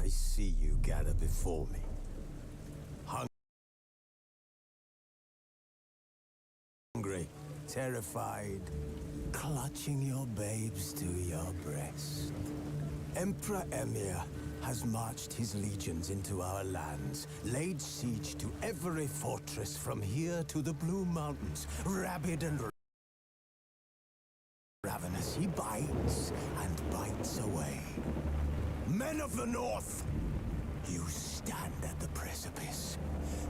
see you gather before me. Hungry, terrified, clutching your babes to your breast. Emperor Emhyr has marched his legions into our lands, laid siege to every fortress from here to the Blue Mountains. Rabid and ravenous, he bites and bites away. Men of the North, you stand at the precipice.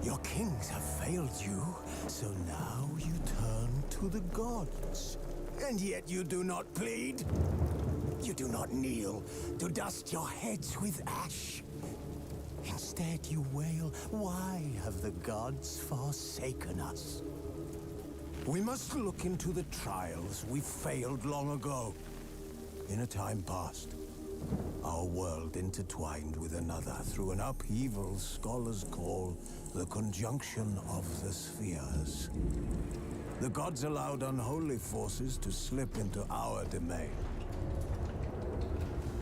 Your kings have failed you, so now you turn to the gods. And yet you do not plead. You do not kneel to dust your heads with ash. Instead you wail, why have the gods forsaken us? We must look into the trials we failed long ago. In a time past, our world intertwined with another through an upheaval scholars call the conjunction of the spheres. The gods allowed unholy forces to slip into our domain.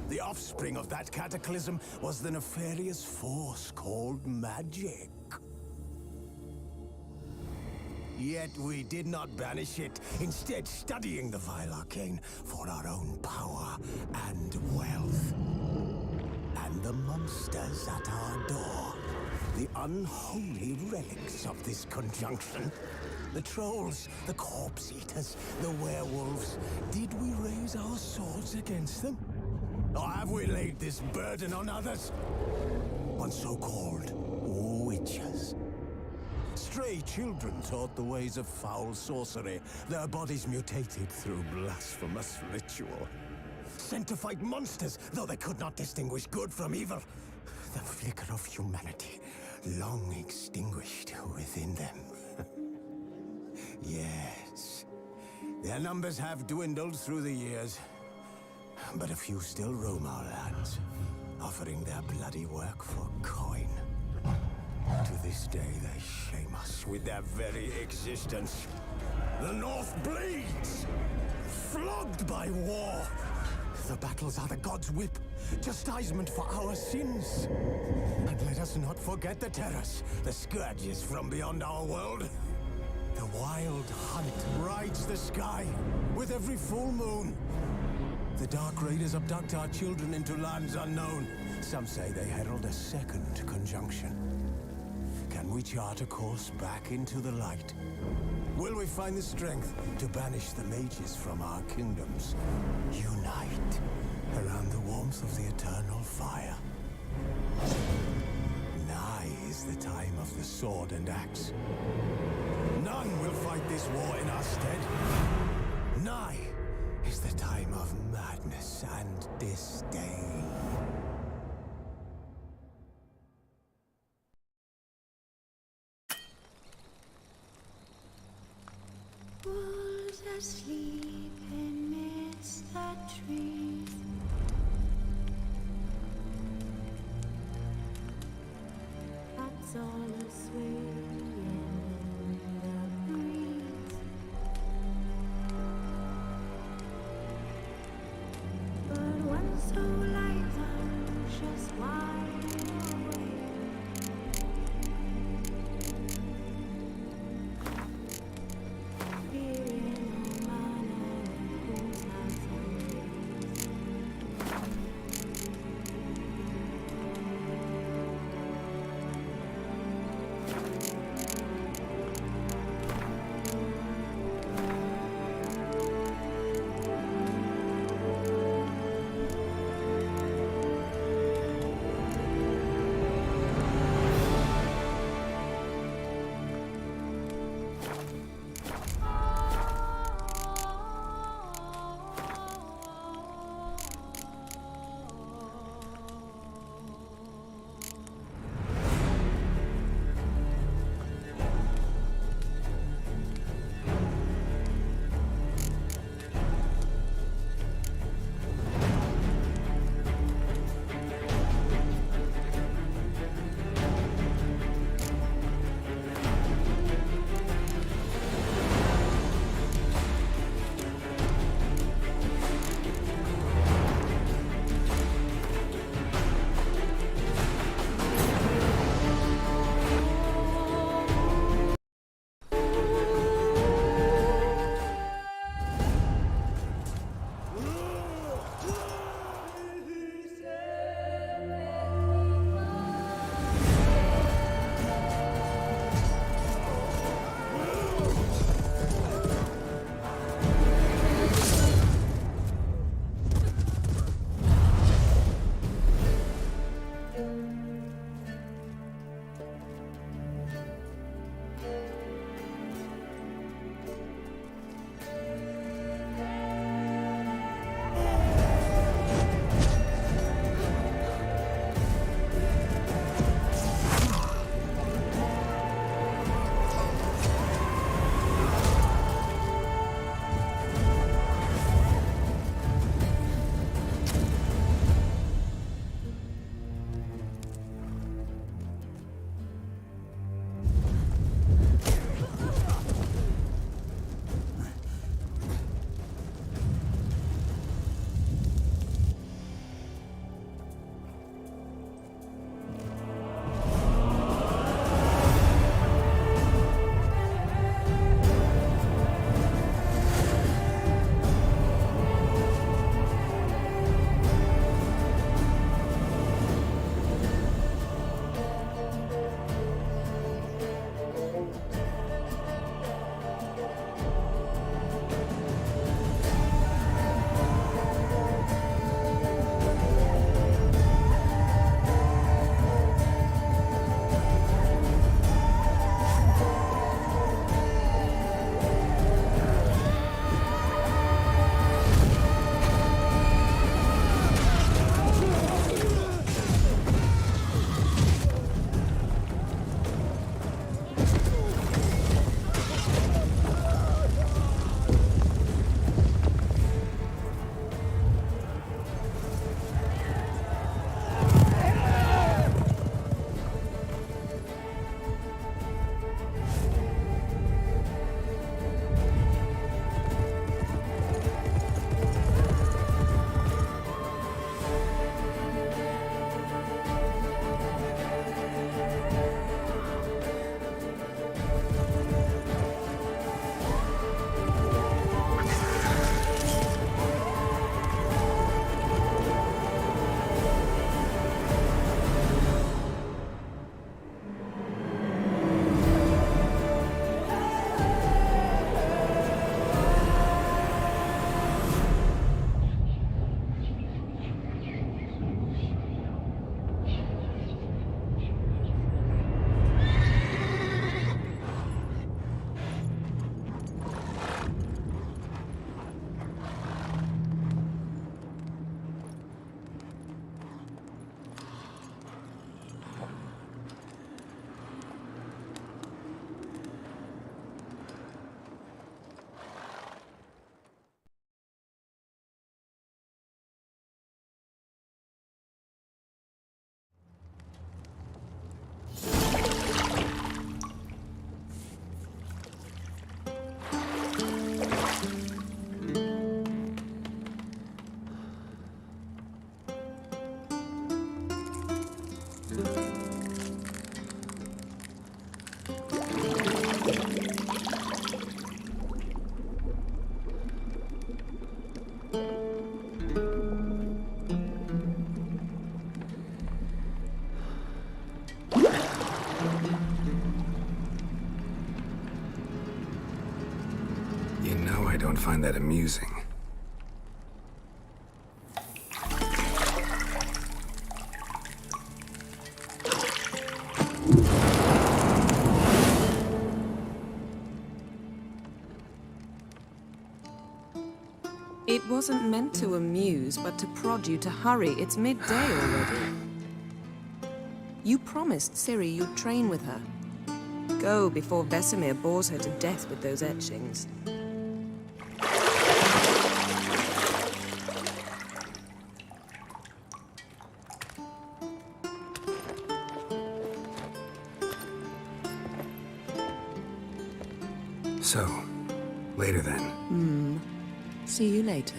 The offspring of that cataclysm was the nefarious force called magic. Yet we did not banish it, instead studying the vile arcane for our own power and wealth. And the monsters at our door, the unholy relics of this conjunction. The trolls, the corpse eaters, the werewolves. Did we raise our swords against them? Or have we laid this burden on others? On so-called witches. Stray children taught the ways of foul sorcery, their bodies mutated through blasphemous ritual. Sent to fight monsters, though they could not distinguish good from evil. The flicker of humanity, long extinguished within them. Yes, their numbers have dwindled through the years, but a few still roam our lands, offering their bloody work for coin. To this day, they shame us with their very existence. The North bleeds, flogged by war. The battles are the gods' whip, chastisement for our sins. And let us not forget the terrors, the scourges from beyond our world. The wild hunt rides the sky with every full moon. The Dark Raiders abduct our children into lands unknown. Some say they herald a second conjunction. Can we chart a course back into the light? Will we find the strength to banish the mages from our kingdoms? Unite around the warmth of the eternal fire. Nigh is the time of the sword and axe. None will fight this war in our stead. Nigh is the time of madness and disdain. Wolves asleep amidst the trees. Bats all a-swaying in the breeze. But one soul lies anxious, wide awake. don't find that amusing. It wasn't meant to amuse, but to prod you to hurry. It's midday already. You promised Ciri you'd train with her. Go before Vesemir bores her to death with those etchings. So, later then. See you later.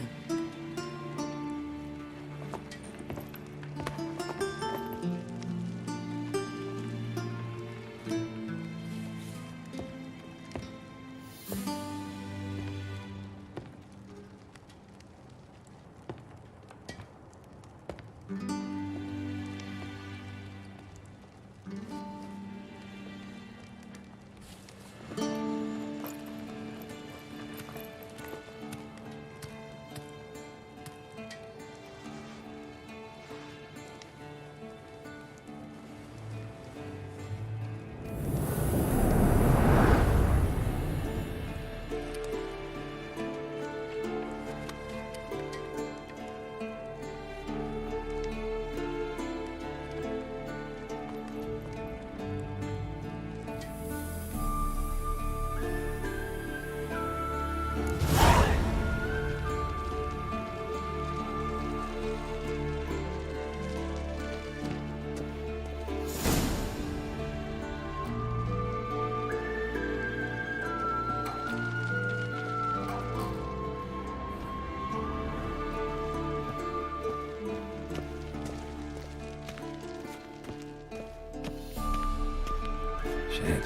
Shit.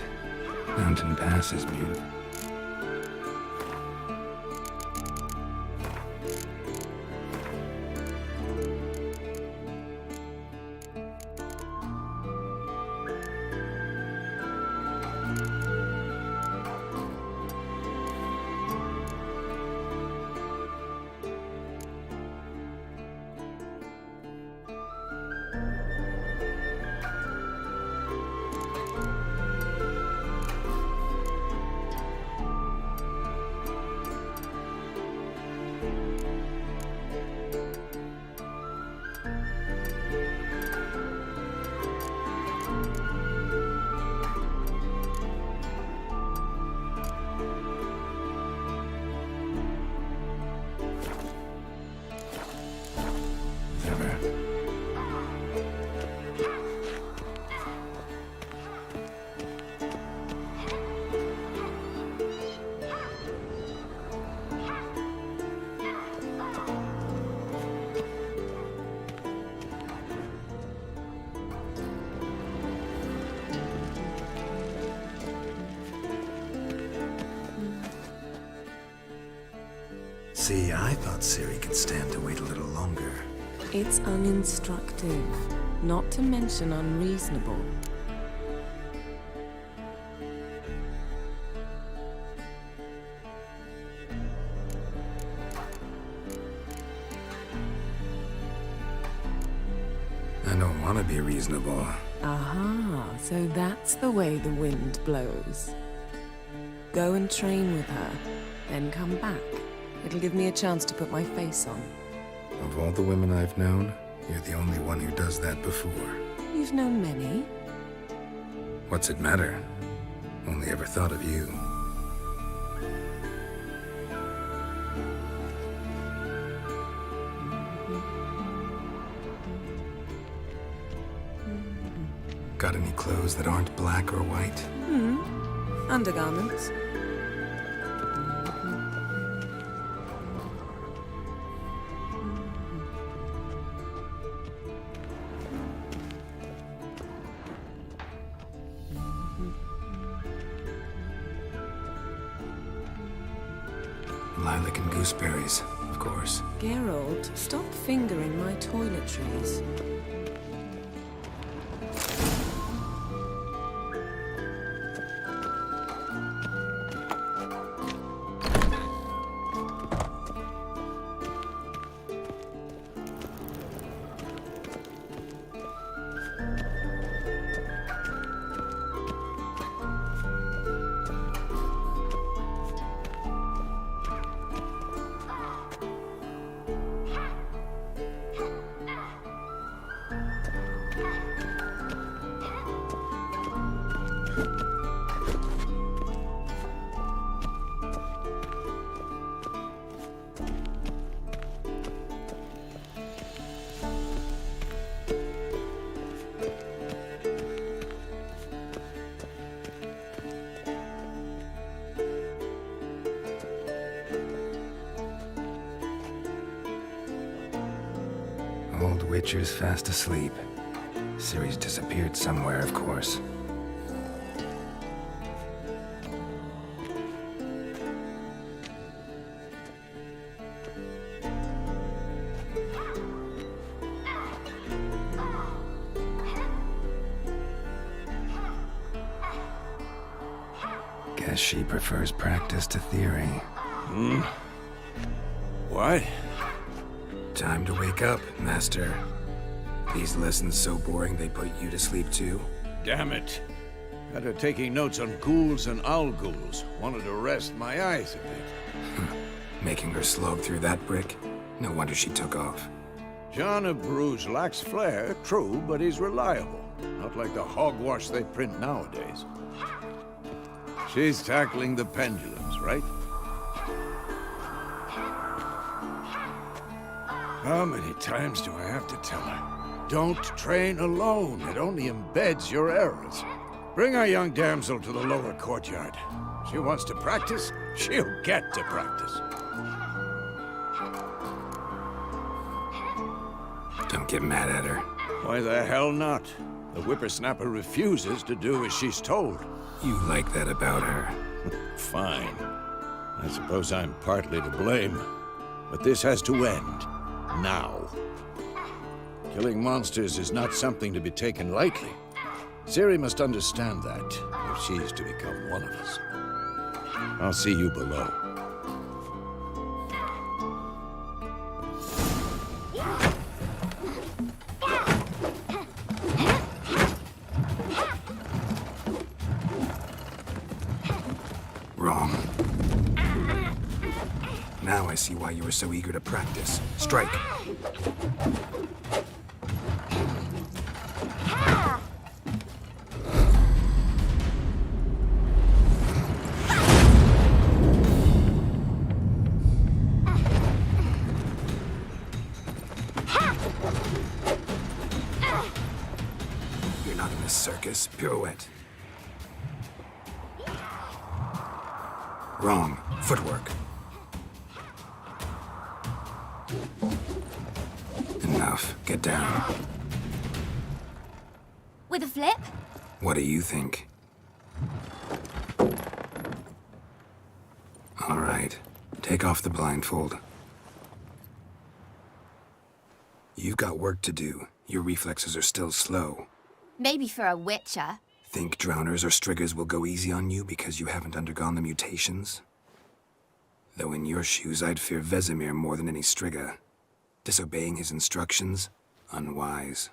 Mountain Pass is beautiful. See, I thought Ciri could stand to wait a little longer. It's uninstructive, not to mention unreasonable. I don't want to be reasonable. Aha, so that's the way the wind blows. Go and train with her, then come back. It'll give me a chance to put my face on. Of all the women I've known, you're the only one who does that before. You've known many. What's it matter? Only ever thought of you. Got any clothes that aren't black or white? Undergarments. Lilac and gooseberries, of course. Geralt, stop fingering my toiletries. Old Witcher's fast asleep. Ciri's disappeared somewhere, of course. Guess she prefers practice to theory. What? Time to wake up, Master. These lessons so boring they put you to sleep too? Damn it. Got her taking notes on ghouls and owl-ghouls. Wanted to rest my eyes a bit. Making her slog through that brick? No wonder she took off. John of Bruges lacks flair, true, but he's reliable. Not like the hogwash they print nowadays. She's tackling the pendulums, right? How many times do I have to tell her? Don't train alone. It only embeds your errors. Bring our young damsel to the lower courtyard. She wants to practice, she'll get to practice. Don't get mad at her. Why the hell not? The whippersnapper refuses to do as she's told. You like that about her. Fine. I suppose I'm partly to blame. But this has to end. Now. Killing monsters is not something to be taken lightly. Ciri must understand that, if she's to become one of us. I'll see you below. Wrong. Now I see why you were so eager to practice. Strike. You're not in a circus. Pirouette. Wrong. Footwork. Enough. Get down. With a flip? What do you think? All right. Take off the blindfold. You've got work to do. Your reflexes are still slow. Maybe for a witcher. Think drowners or striggers will go easy on you because you haven't undergone the mutations? Though in your shoes, I'd fear Vesemir more than any strigger. Disobeying his instructions? Unwise.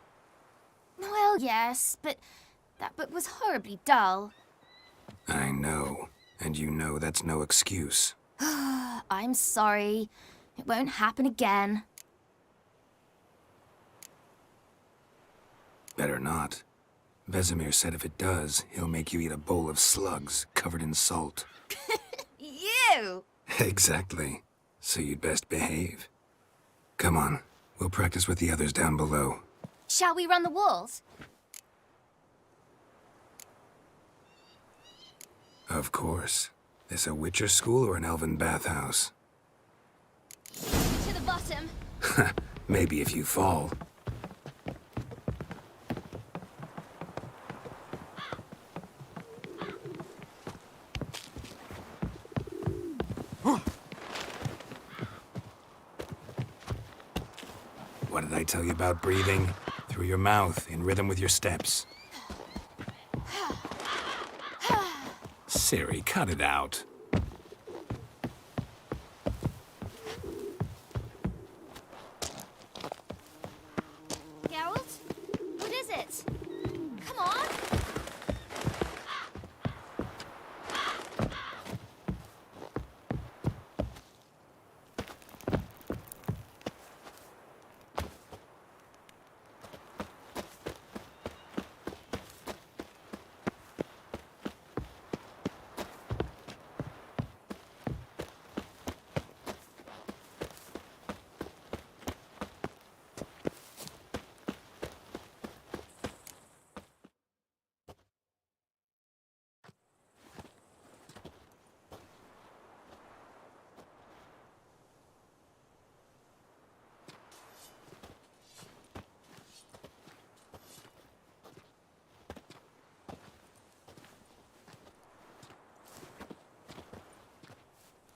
Well, yes, but that book was horribly dull. I know. And you know that's no excuse. I'm sorry. It won't happen again. Better not. Vesemir said if it does, he'll make you eat a bowl of slugs covered in salt. You! Exactly. So you'd best behave. Come on. We'll practice with the others down below. Shall we run the walls? Of course. This a Witcher school or an elven bathhouse? To the bottom. Maybe if you fall. What did I tell you about breathing? Through your mouth, in rhythm with your steps. Ciri, cut it out. Geralt? What is it? Come on!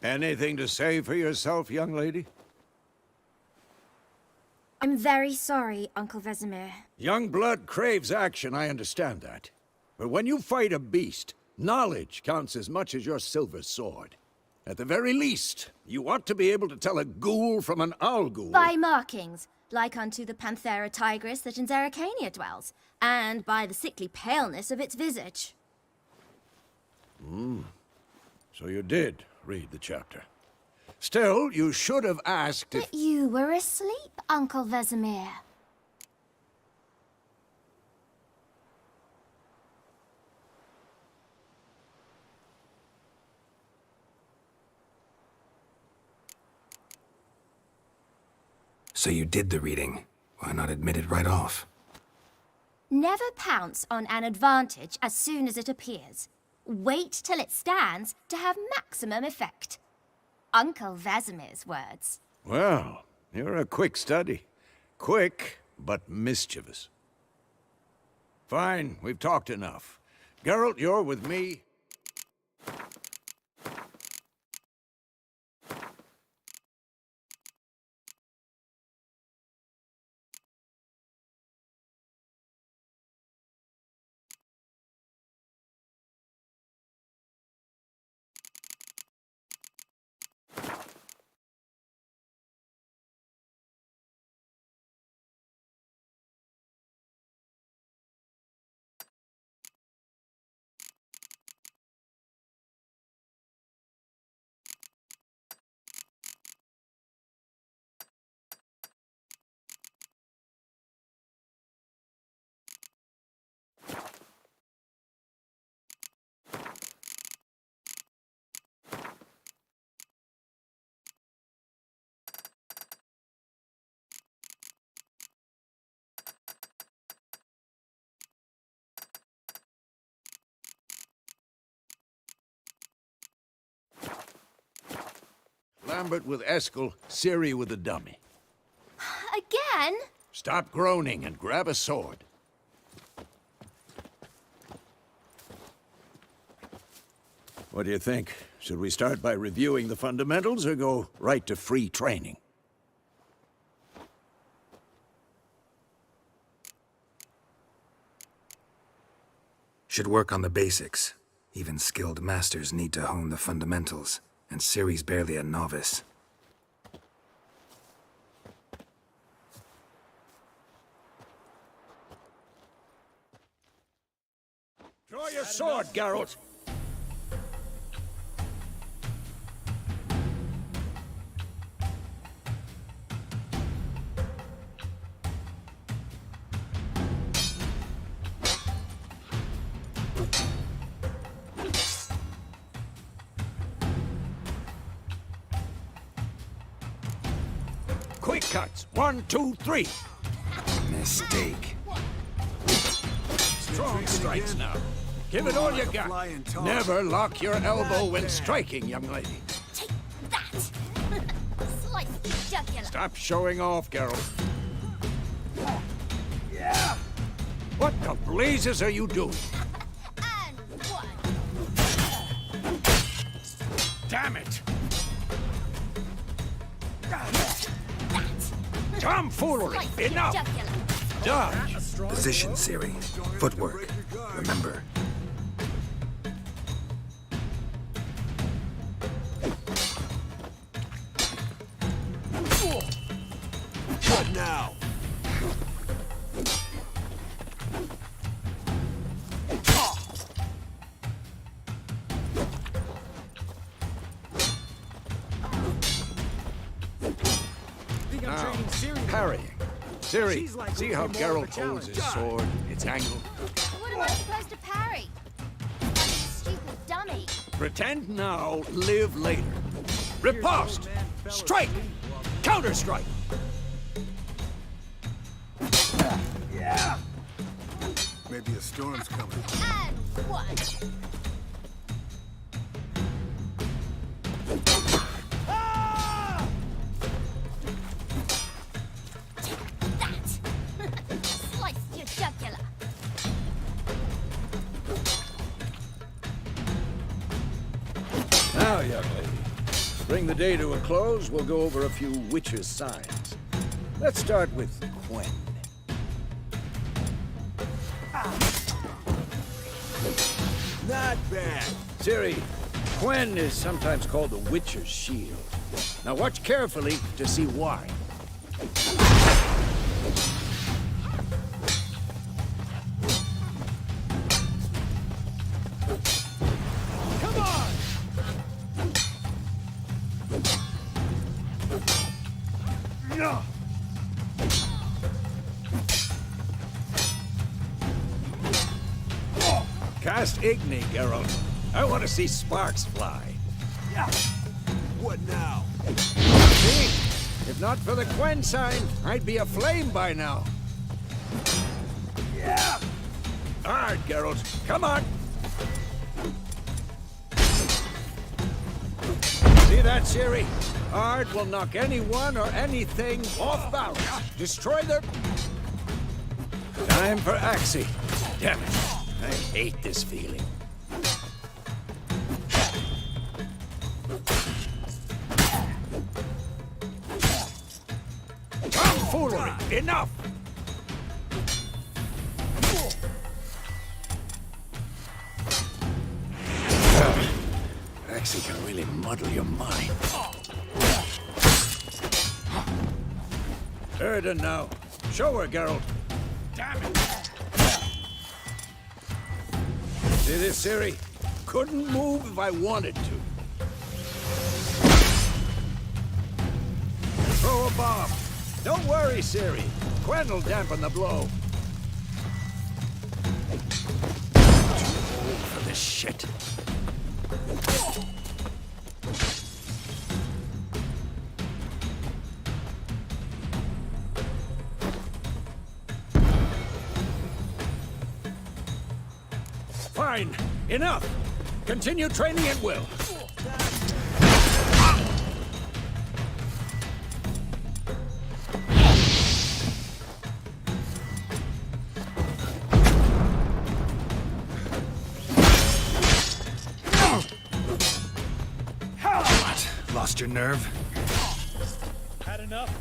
Anything to say for yourself, young lady? I'm very sorry, Uncle Vesemir. Young blood craves action, I understand that. But when you fight a beast, knowledge counts as much as your silver sword. At the very least, you ought to be able to tell a ghoul from an owl ghoul. By markings, like unto the Panthera tigris that in Zerrikania dwells, and by the sickly paleness of its visage. So you did read the chapter. Still, you should have asked if... But you were asleep, Uncle Vesemir. So you did the reading. Why not admit it right off? Never pounce on an advantage as soon as it appears. Wait till it stands to have maximum effect. Uncle Vesemir's words. Well, you're a quick study. Quick, but mischievous. Fine, we've talked enough. Geralt, you're with me. Lambert with Eskel, Ciri with the dummy. Again? Stop groaning and grab a sword. What do you think? Should we start by reviewing the fundamentals or go right to free training? Should work on the basics. Even skilled masters need to hone the fundamentals, and Ciri's barely a novice. Draw your sword, Geralt! Quick cuts! 1, 2, 3! Mistake. Strong strikes now. Give it all you got. Never lock your elbow when striking, young lady. Take that! Slice the jugular. Stop showing off, Geralt. What the blazes are you doing? And one. Damn it! That. Tomfoolery! Slice the Enough! jugular. Dodge! Position, Ciri. Footwork. Remember. What now? Now, parrying. Ciri, see how Geralt holds his sword? It's angled. What am I supposed to parry? Like a stupid dummy. Pretend now, live later. Riposte! Strike! Counter-strike! Maybe a storm's coming. And one. Take that. Slice your jugular. Now, young lady, bring the day to a close, we'll go over a few witches' signs. Let's start with Quen. Not bad. Ciri, Quen is sometimes called the Witcher's Shield. Now watch carefully to see why. Come on! No! Cast Igni, Geralt. I want to see sparks fly. Yeah. What now? See? If not for the Quen sign, I'd be aflame by now. Yeah! Hard, Geralt. Come on! See that, Ciri? Hard will knock anyone or anything off balance. Destroy their... Time for Axii. Damn it. I hate this feeling. Tomfoolery! Enough! Axii can really muddle your mind. Erden now. Show her, Geralt. Damn it! See this, Ciri? Couldn't move if I wanted to. Throw a bomb. Don't worry, Ciri. Quen will dampen the blow. Too old for this shit. Fine. Enough. Continue training at will. What? Lost your nerve? Had enough?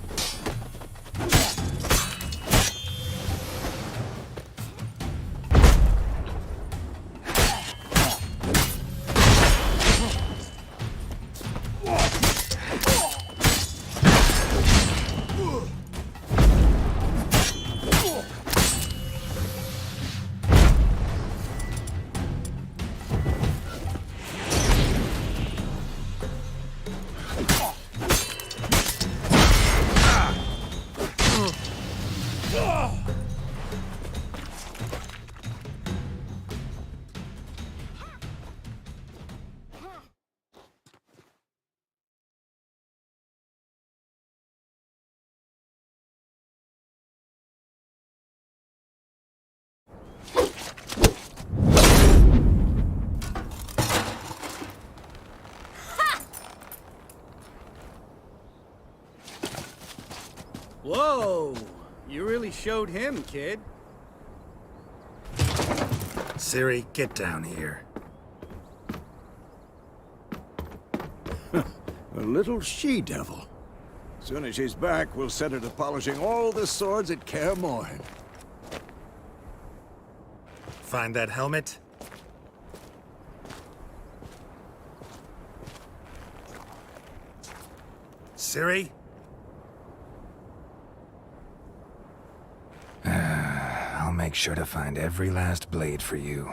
Whoa! You really showed him, kid. Ciri, get down here. A little she-devil. Soon as she's back, we'll set her to polishing all the swords at Kaer Morhen. Find that helmet? Ciri? I'll make sure to find every last blade for you.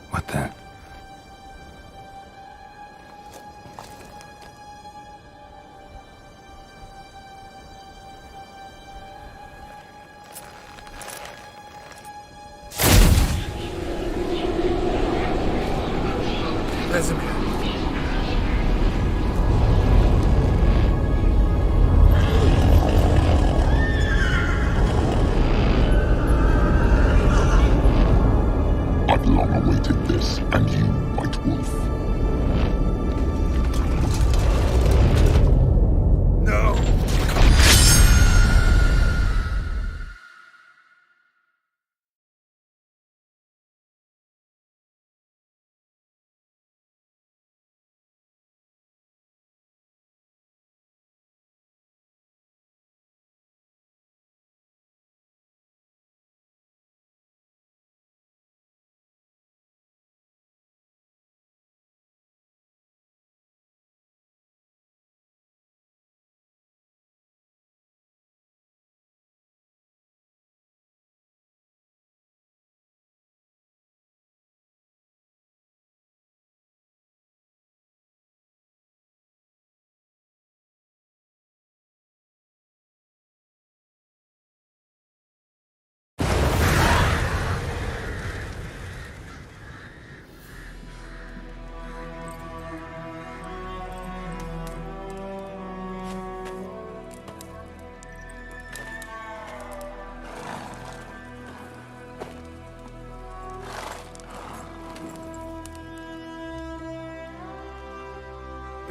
What the? Vesemir. I've long awaited this, and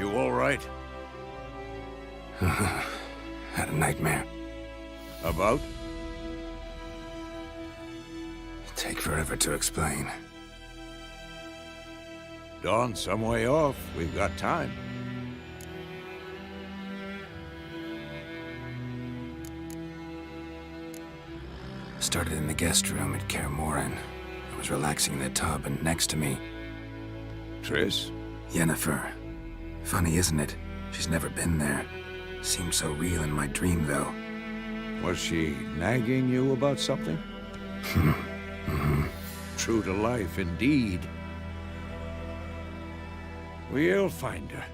You all right? Had a nightmare. About? Take forever to explain. Dawn's some way off. We've got time. Started in the guest room at Kaer Morhen. I was relaxing in the tub, and next to me, Triss? Yennefer. Funny, isn't it? She's never been there. Seemed so real in my dream, though. Was she nagging you about something? True to life, indeed. We'll find her.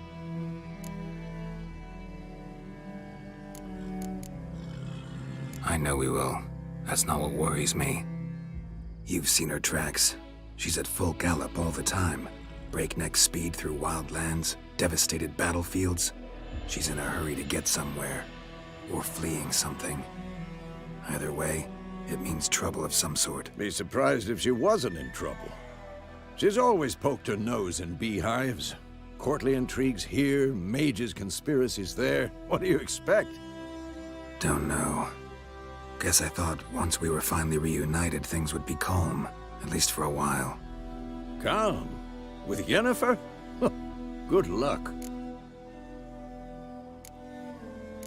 I know we will. That's not what worries me. You've seen her tracks. She's at full gallop all the time. Breakneck speed through wild lands, devastated battlefields. She's in a hurry to get somewhere. Or fleeing something. Either way, it means trouble of some sort. Be surprised if she wasn't in trouble. She's always poked her nose in beehives. Courtly intrigues here, mages' conspiracies there. What do you expect? Don't know. Guess I thought once we were finally reunited, things would be calm. At least for a while. Calm? With Yennefer? Good luck.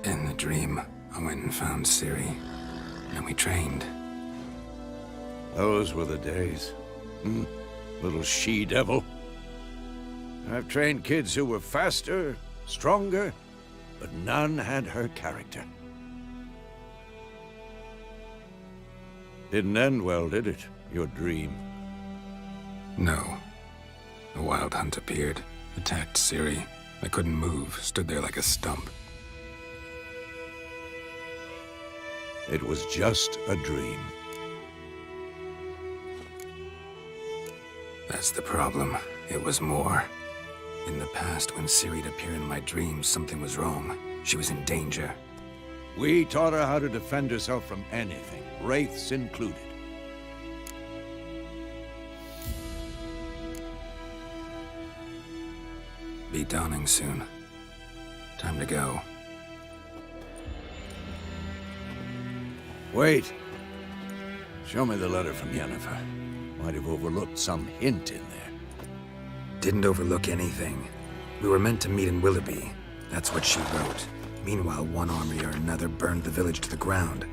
In the dream, I went and found Ciri. And we trained. Those were the days. Little she-devil. I've trained kids who were faster, stronger, but none had her character. Didn't end well, did it? Your dream? No. A wild hunt appeared, attacked Ciri. I couldn't move, stood there like a stump. It was just a dream. That's the problem. It was more. In the past, when Ciri'd appear in my dreams, something was wrong. She was in danger. We taught her how to defend herself from anything, wraiths included. Be dawning soon. Time to go. Wait. Show me the letter from Yennefer. Might have overlooked some hint in there. Didn't overlook anything. We were meant to meet in Willoughby. That's what she wrote. Meanwhile, one army or another burned the village to the ground.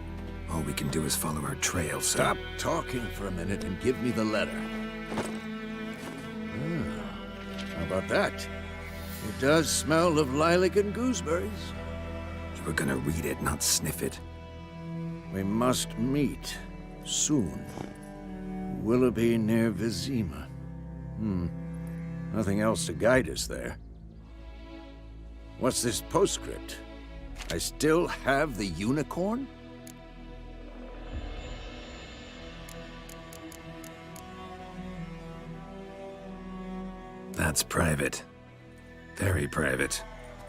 All we can do is follow her trail, so... Stop talking for a minute and give me the letter. How about that? It does smell of lilac and gooseberries. You were gonna read it, not sniff it. We must meet. Soon. Willoughby near Vizima. Nothing else to guide us there. What's this postscript? I still have the unicorn? That's private. Very private.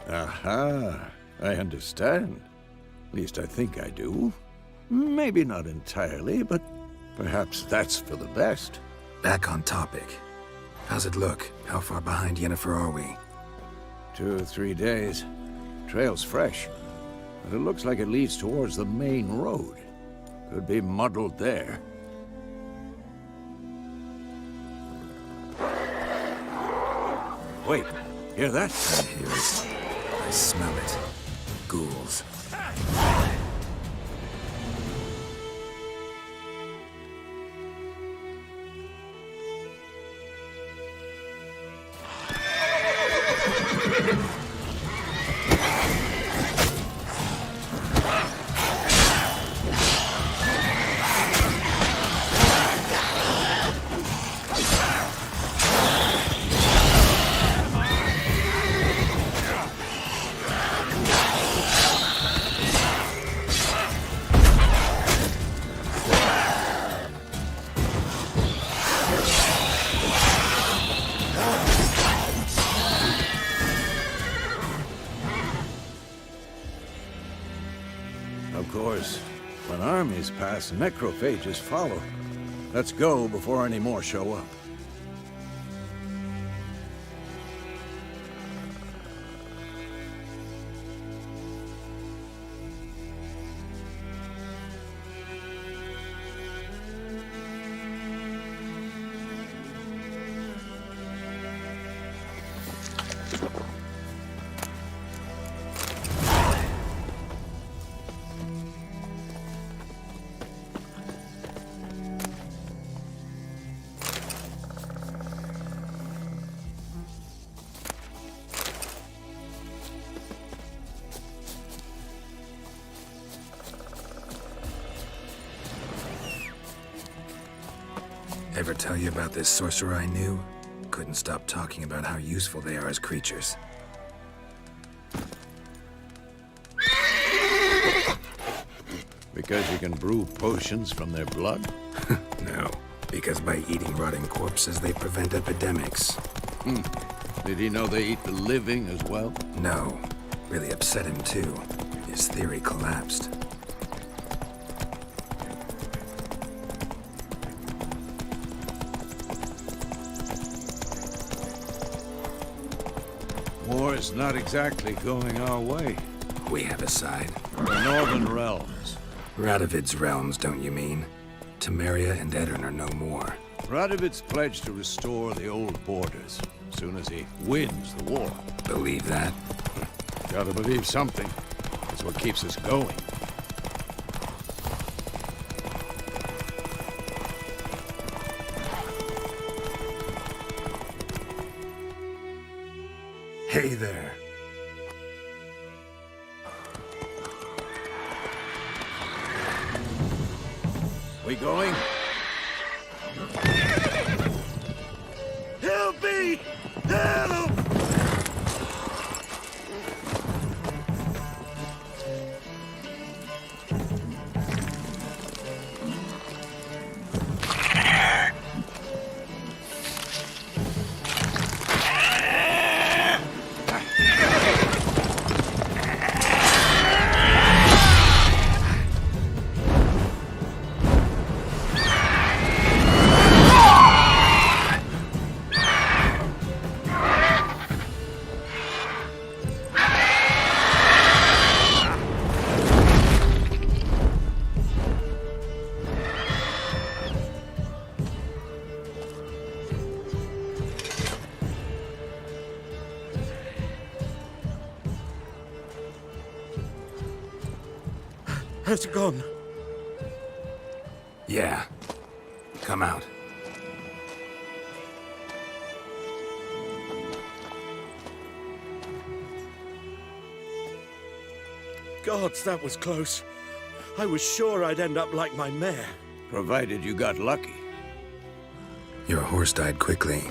Aha, I understand. At least I think I do. Maybe not entirely, but perhaps that's for the best. Back on topic. How's it look? How far behind Yennefer are we? 2 or 3 days. Trail's fresh, but it looks like it leads towards the main road. Could be muddled there. Wait, hear that? I hear it. I smell it. Ghouls. Of course, when armies pass, necrophages follow. Let's go before any more show up. Ever tell you about this sorcerer I knew? Couldn't stop talking about how useful they are as creatures. Because you can brew potions from their blood? No, because by eating rotting corpses, they prevent epidemics. Did he know they eat the living as well? No, really upset him too. His theory collapsed. War's not exactly going our way. We have a side. The Northern Realms. Radovid's realms, don't you mean? Temeria and Edirn are no more. Radovid's pledged to restore the old borders as soon as he wins the war. Believe that? Gotta believe something. That's what keeps us going. Hey there. We going? Help me! Help! Has it gone? Yeah. Come out. Gods, that was close. I was sure I'd end up like my mare. Provided you got lucky. Your horse died quickly,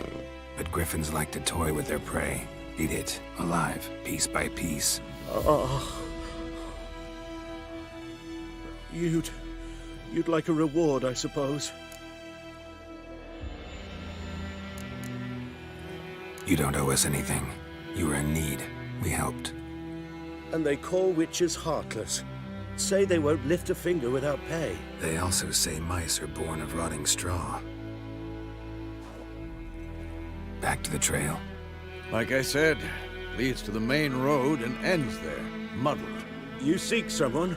but griffins like to toy with their prey. Eat it, alive, piece by piece. You'd like a reward, I suppose. You don't owe us anything. You were in need. We helped. And they call witches heartless. Say they won't lift a finger without pay. They also say mice are born of rotting straw. Back to the trail. Like I said, leads to the main road and ends there, muddled. You seek someone?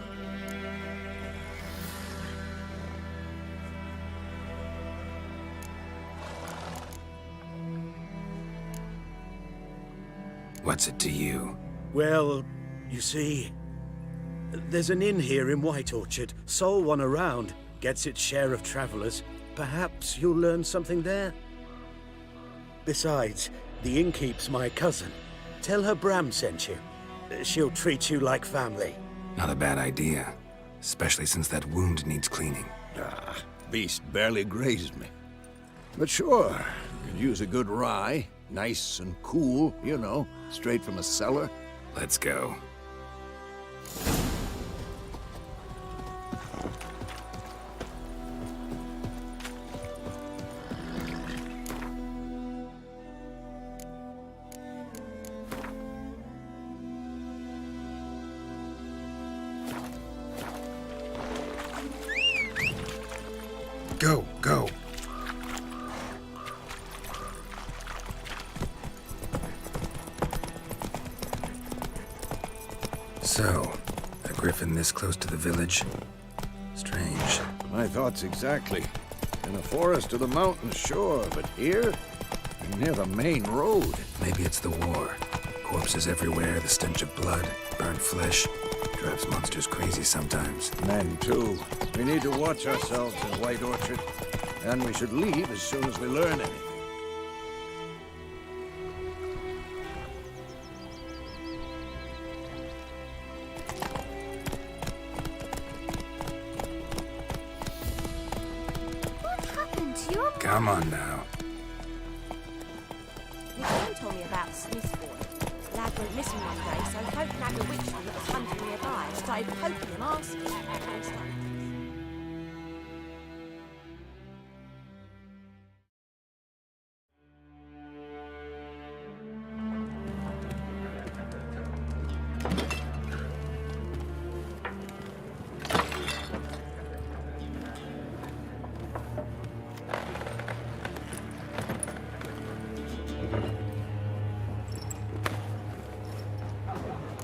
What's it to you? Well, you see, there's an inn here in White Orchard. Sole one around. Gets its share of travelers. Perhaps you'll learn something there? Besides, the innkeep's my cousin. Tell her Bram sent you. She'll treat you like family. Not a bad idea. Especially since that wound needs cleaning. Beast barely grazed me. But sure, could use a good rye. Nice and cool, you know, straight from a cellar. Let's go. Go, go. So, a griffin this close to the village? Strange. My thoughts exactly. In the forest or the mountains, sure, but here? Near the main road. Maybe it's the war. Corpses everywhere, the stench of blood, burnt flesh. Drives monsters crazy sometimes. Men, too. We need to watch ourselves in White Orchard. And we should leave as soon as we learn anything. What happened to your Come on now. Your friend told me about Smith's boy. Lad went missing one day, so folk nagged a witch that was hunting nearby and started poking him, asking.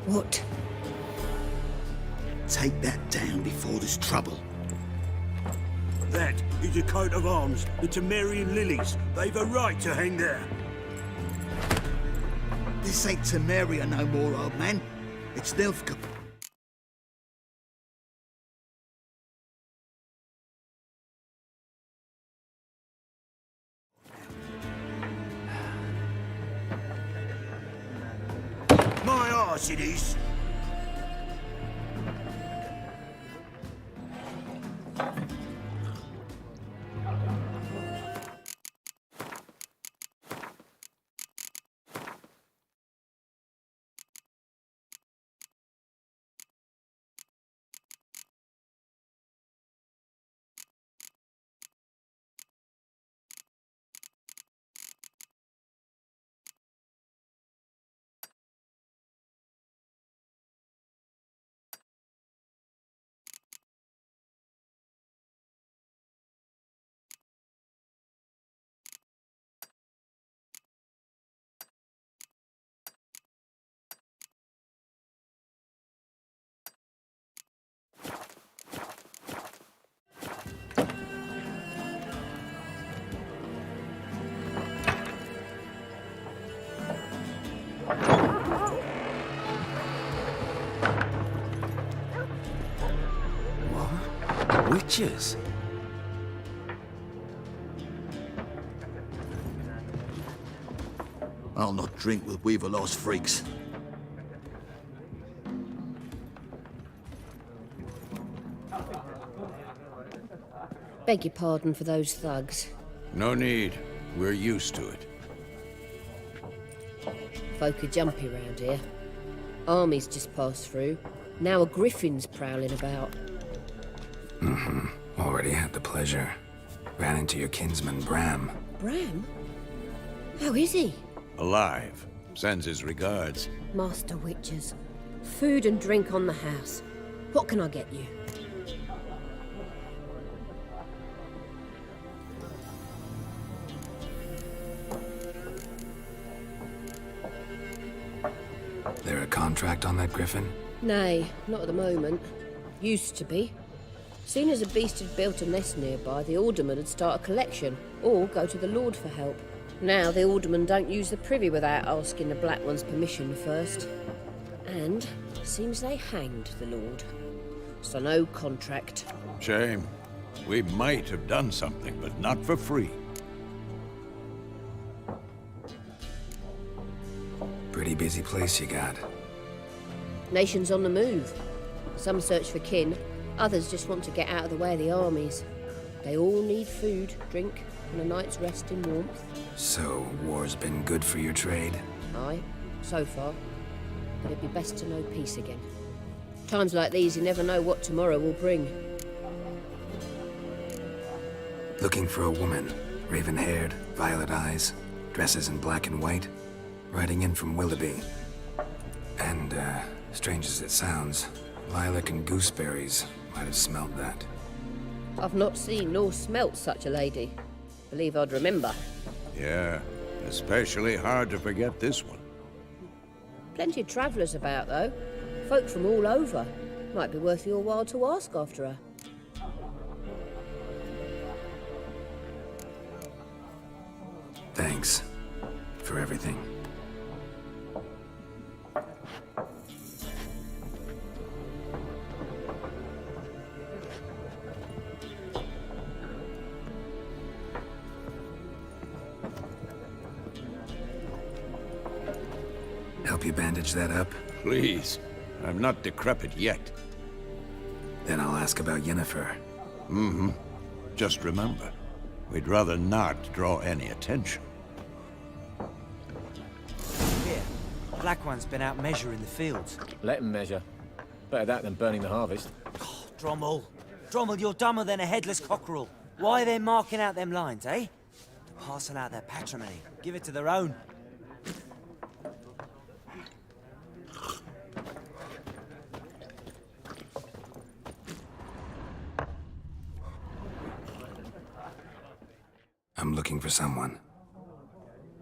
What? Take that down before there's trouble. That is a coat of arms, the Temerian lilies. They've a right to hang there. This ain't Temeria no more, old man. It's Nilfgaard. My arse it is. Witches? I'll not drink with Weaverlost freaks. Beg your pardon for those thugs. No need. We're used to it. Folk are jumpy round here. Armies just passed through. Now a griffin's prowling about. Already had the pleasure. Ran into your kinsman, Bram. Bram? How is he? Alive. Sends his regards. Master Witches. Food and drink on the house. What can I get you? There a contract on that griffin? Nay, not at the moment. Used to be. Soon as a beast had built a nest nearby, the alderman would start a collection, or go to the Lord for help. Now the aldermen don't use the privy without asking the Black One's permission first. And seems they hanged the Lord. So no contract. Shame. We might have done something, but not for free. Pretty busy place you got. Nations on the move. Some search for kin, others just want to get out of the way of the armies. They all need food, drink, and a night's rest in warmth. So, war's been good for your trade? Aye, so far. But it'd be best to know peace again. Times like these, you never know what tomorrow will bring. Looking for a woman. Raven-haired, violet eyes, dresses in black and white. Riding in from Willoughby. And, strange as it sounds, lilac and gooseberries might have smelled that. I've not seen nor smelt such a lady. Believe I'd remember. Yeah, especially hard to forget this one. Plenty of travellers about, though. Folk from all over. Might be worth your while to ask after her. Thanks for everything. Help you bandage that up? Please. I'm not decrepit yet. Then I'll ask about Yennefer. Just remember, We'd rather not draw any attention. Here, the Black One's been out measuring the fields. Let them measure. Better that than burning the harvest. Oh, Drommel. Drommel, you're dumber than a headless cockerel. Why are they marking out them lines, eh? To parcel out their patrimony. Give it to their own. I'm looking for someone.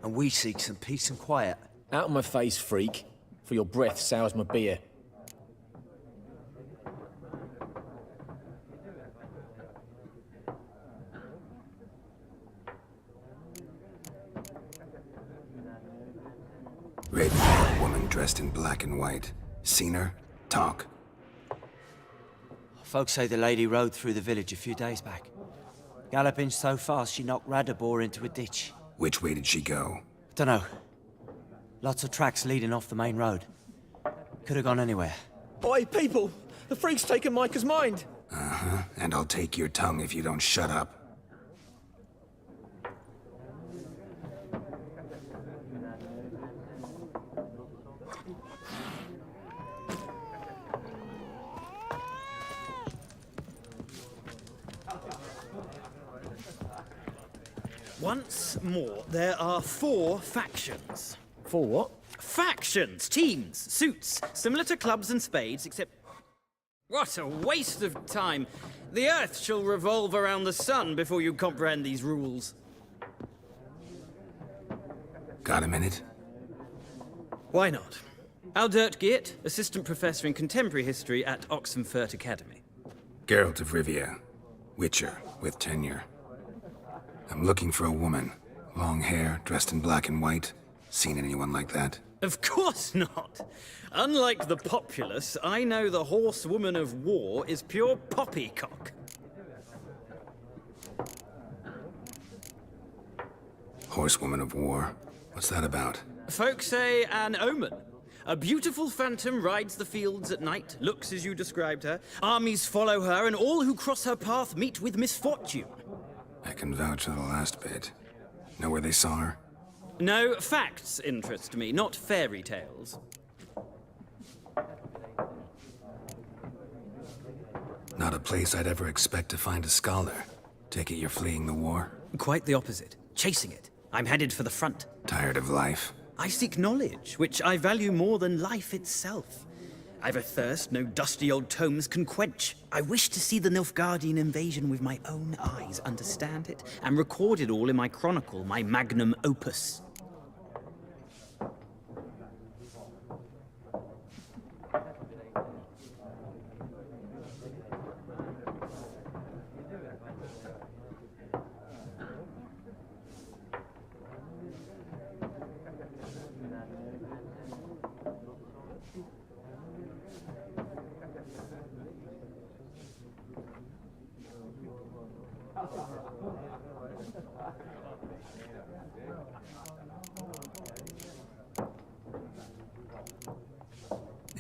And we seek some peace and quiet. Out of my face, freak. For your breath sours my beer. Raven, woman dressed in black and white. Seen her? Talk. Folks say the lady rode through the village a few days back. Galloping so fast she knocked Radabor into a ditch. Which way did she go? Dunno. Lots of tracks leading off the main road. Could have gone anywhere. Oi, people! The freak's taken Micah's mind! Uh-huh. And I'll take your tongue if you don't shut up. Once more, there are 4 factions. 4 what? Factions, teams, suits, similar to clubs and spades, except... What a waste of time! The Earth shall revolve around the sun before you comprehend these rules. Got a minute? Why not? Aldert Geert, Assistant Professor in Contemporary History at Oxenfurt Academy. Geralt of Rivia. Witcher, with tenure. I'm looking for a woman. Long hair, dressed in black and white. Seen anyone like that? Of course not! Unlike the populace, I know the horsewoman of war is pure poppycock. Horsewoman of war? What's that about? Folks say an omen. A beautiful phantom rides the fields at night, looks as you described her. Armies follow her, and all who cross her path meet with misfortune. I can vouch for the last bit. Know where they saw her? No, facts interest me, not fairy tales. Not a place I'd ever expect to find a scholar. Take it you're fleeing the war? Quite the opposite. Chasing it. I'm headed for the front. Tired of life? I seek knowledge, which I value more than life itself. I've a thirst no dusty old tomes can quench. I wish to see the Nilfgaardian invasion with my own eyes, understand it, and record it all in my chronicle, my magnum opus.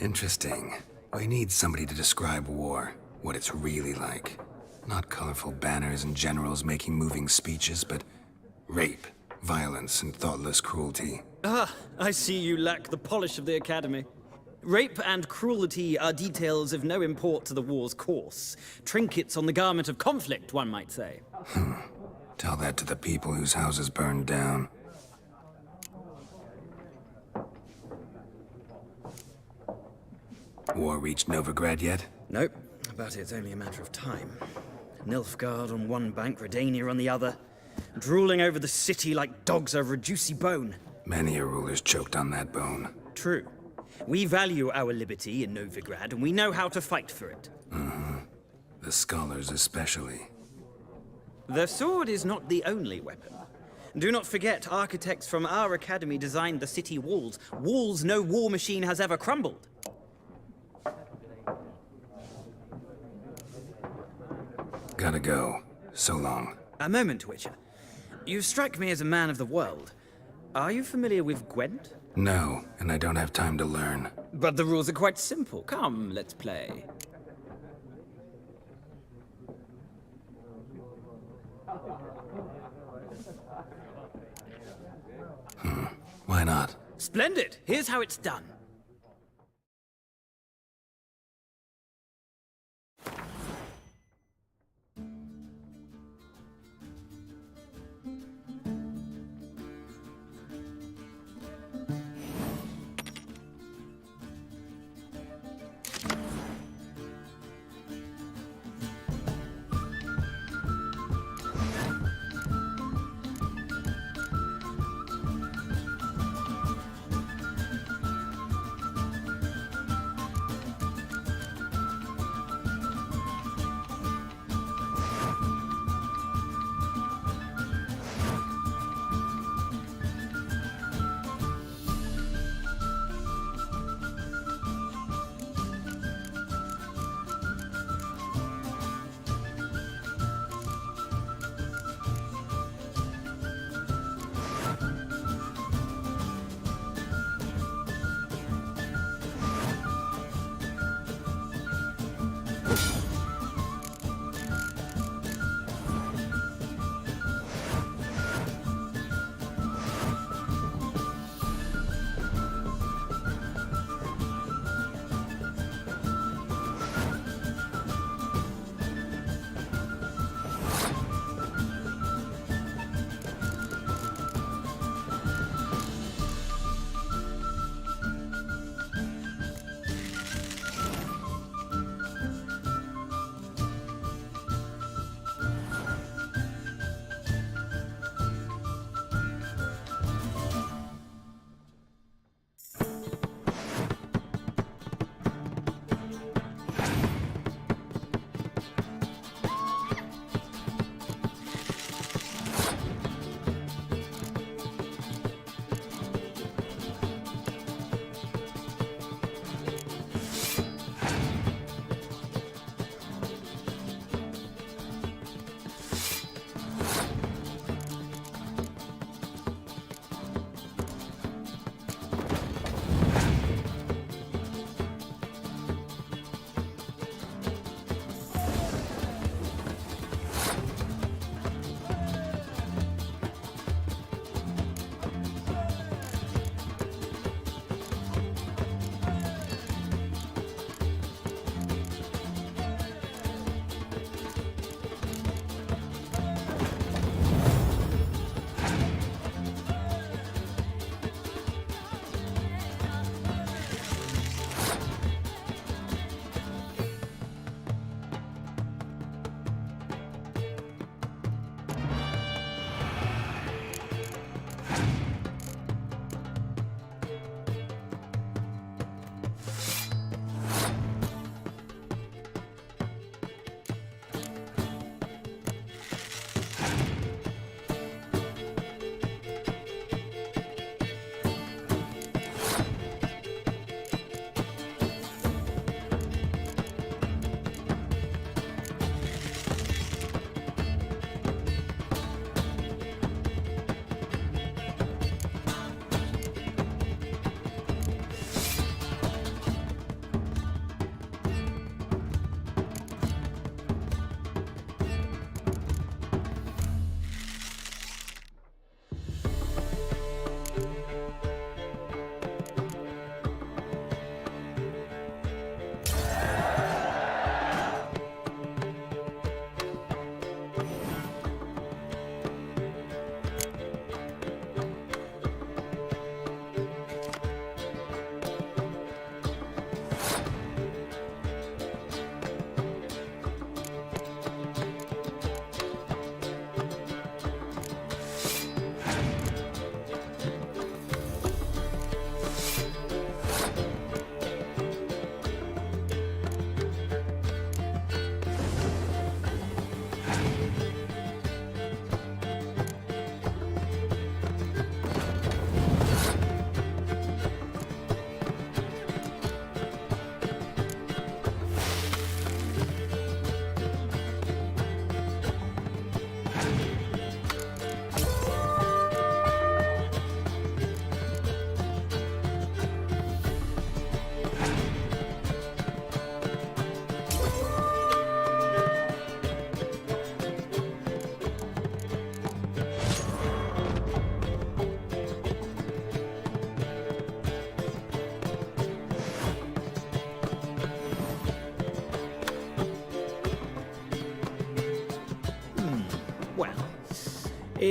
Interesting. We need somebody to describe war, what it's really like. Not colorful banners and generals making moving speeches, but rape, violence, and thoughtless cruelty. Ah, I see you lack the polish of the Academy. Rape and cruelty are details of no import to the war's course. Trinkets on the garment of conflict, one might say. Tell that to the people whose houses burned down. War reached Novigrad yet? Nope, but it's only a matter of time. Nilfgaard on one bank, Redania on the other, drooling over the city like dogs over a juicy bone. Many a ruler's choked on that bone. True. We value our liberty in Novigrad, and we know how to fight for it. The scholars especially. The sword is not the only weapon. Do not forget, architects from our academy designed the city walls. Walls no war machine has ever crumbled. Gotta go. So long. A moment, Witcher. You strike me as a man of the world. Are you familiar with Gwent? No, and I don't have time to learn. But the rules are quite simple. Come, let's play. Why not? Splendid! Here's how it's done.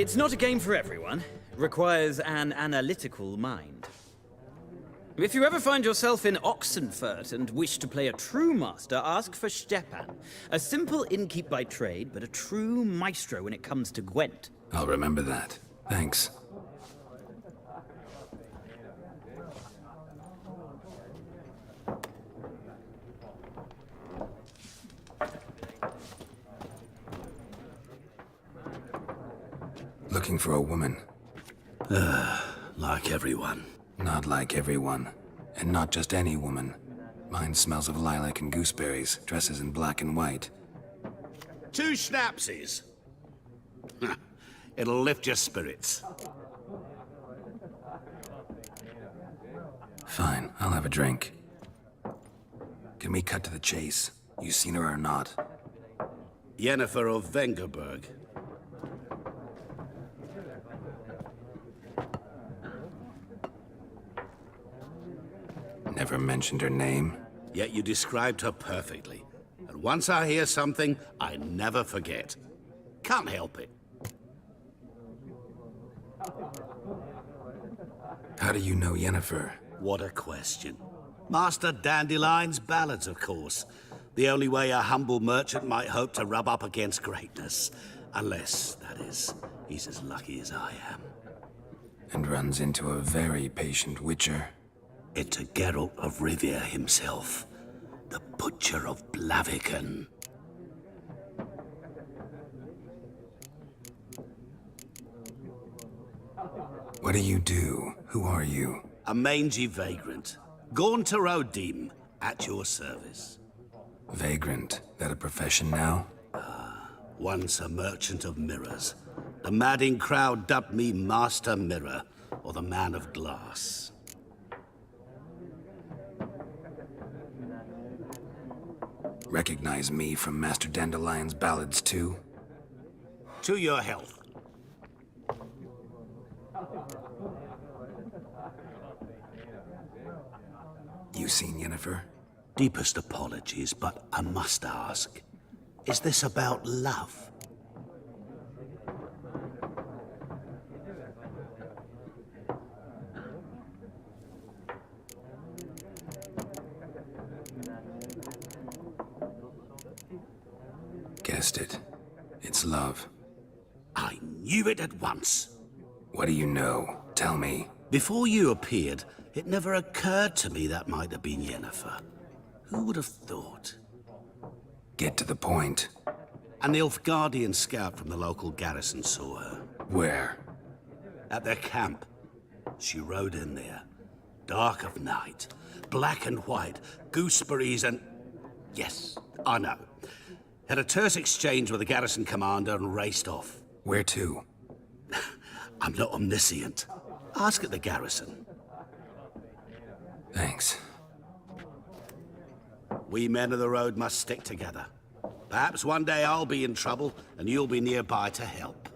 It's not a game for everyone. Requires an analytical mind. If you ever find yourself in Oxenfurt and wish to play a true master, ask for Stepan. A simple innkeep by trade, but a true maestro when it comes to Gwent. I'll remember that. Thanks. Looking for a woman. Like everyone. Not like everyone. And not just any woman. Mine smells of lilac and gooseberries, dresses in black and white. 2 schnapsies. It'll lift your spirits. Fine, I'll have a drink. Can we cut to the chase? You seen her or not? Yennefer of Vengerberg. Never mentioned her name. Yet you described her perfectly. And once I hear something, I never forget. Can't help it. How do you know Yennefer? What a question. Master Dandelion's ballads, of course. The only way a humble merchant might hope to rub up against greatness. Unless, that is, he's as lucky as I am. And runs into a very patient witcher. It's a Geralt of Rivia himself. The Butcher of Blaviken. What do you do? Who are you? A mangy vagrant. Gaunter O'Dim, at your service. Vagrant. That a profession now? Once a merchant of mirrors. The madding crowd dubbed me Master Mirror, or the Man of Glass. Recognize me from Master Dandelion's ballads too? To your health. You seen Yennefer? Deepest apologies, but I must ask. Is this about love? Guessed it. It's love. I knew it at once. What do you know? Tell me. Before you appeared, it never occurred to me that might have been Yennefer. Who would have thought? Get to the point. An Nilfgaardian scout from the local garrison saw her. Where? At their camp. She rode in there. Dark of night. Black and white. Gooseberries and... Yes, I know. Had a terse exchange with the garrison commander and raced off. Where to? I'm not omniscient. Ask at the garrison. Thanks. We men of the road must stick together. Perhaps one day I'll be in trouble and you'll be nearby to help.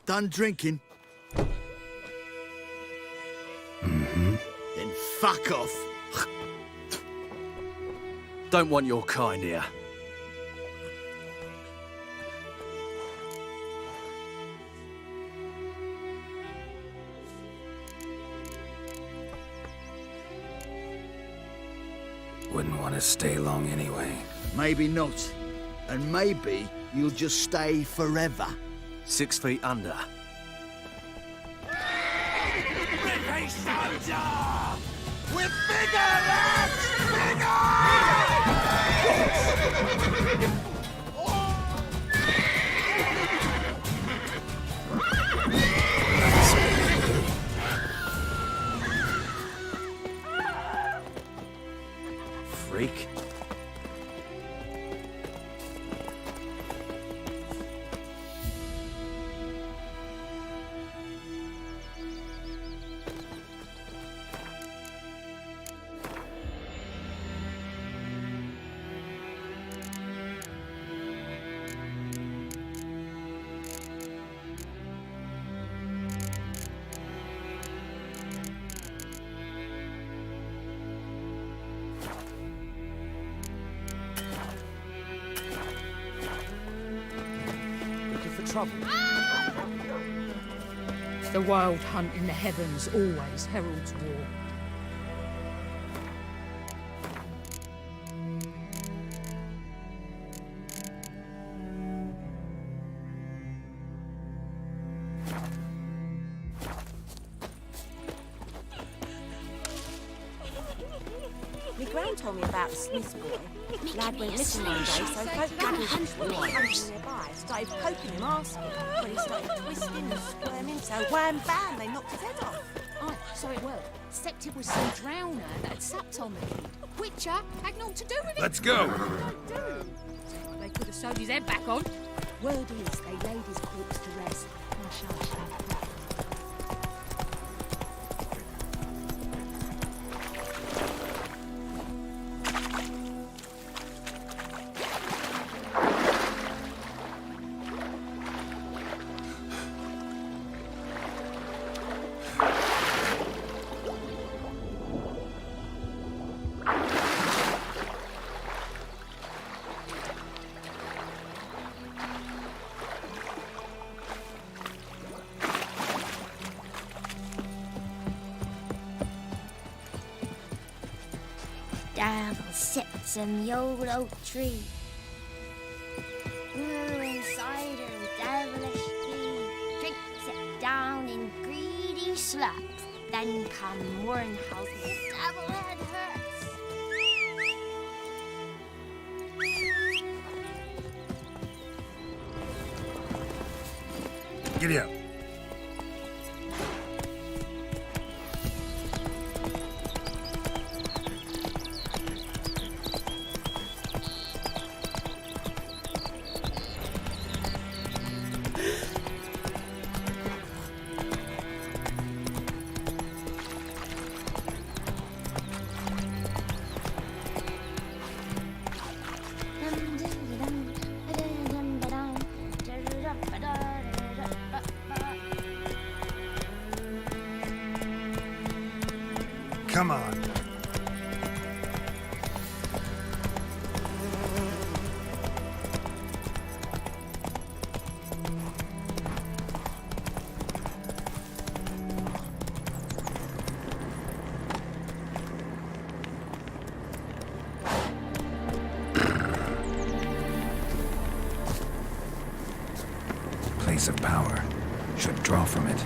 Done drinking? Mm-hmm. Then fuck off. Don't want your kind here. Wouldn't want to stay long anyway. Maybe not. And maybe you'll just stay forever. 6 feet under. British soldier! With bigger lads! Bigger! Freak. trouble. The wild hunt in the heavens always heralds war. My gran told me about the Smith's boy. Lad went missing one day, so folk gathered hunting nearby. Started poking him, asking. When he started twisting and squirming, so wham bam, they knocked his head off. Aye, so it were. Except it was some drowner that had sapped on the head. Witcher had naught to do with it. Let's go. They could have sewed his head back on. Word is they laid his corpse to rest. Down sits in the old oak tree. Brewing cider devilish tea. Drinks it down in greedy slugs. Then come Mournhouse with devil head hurts. Giddy up. Come on. Place of power. Should draw from it.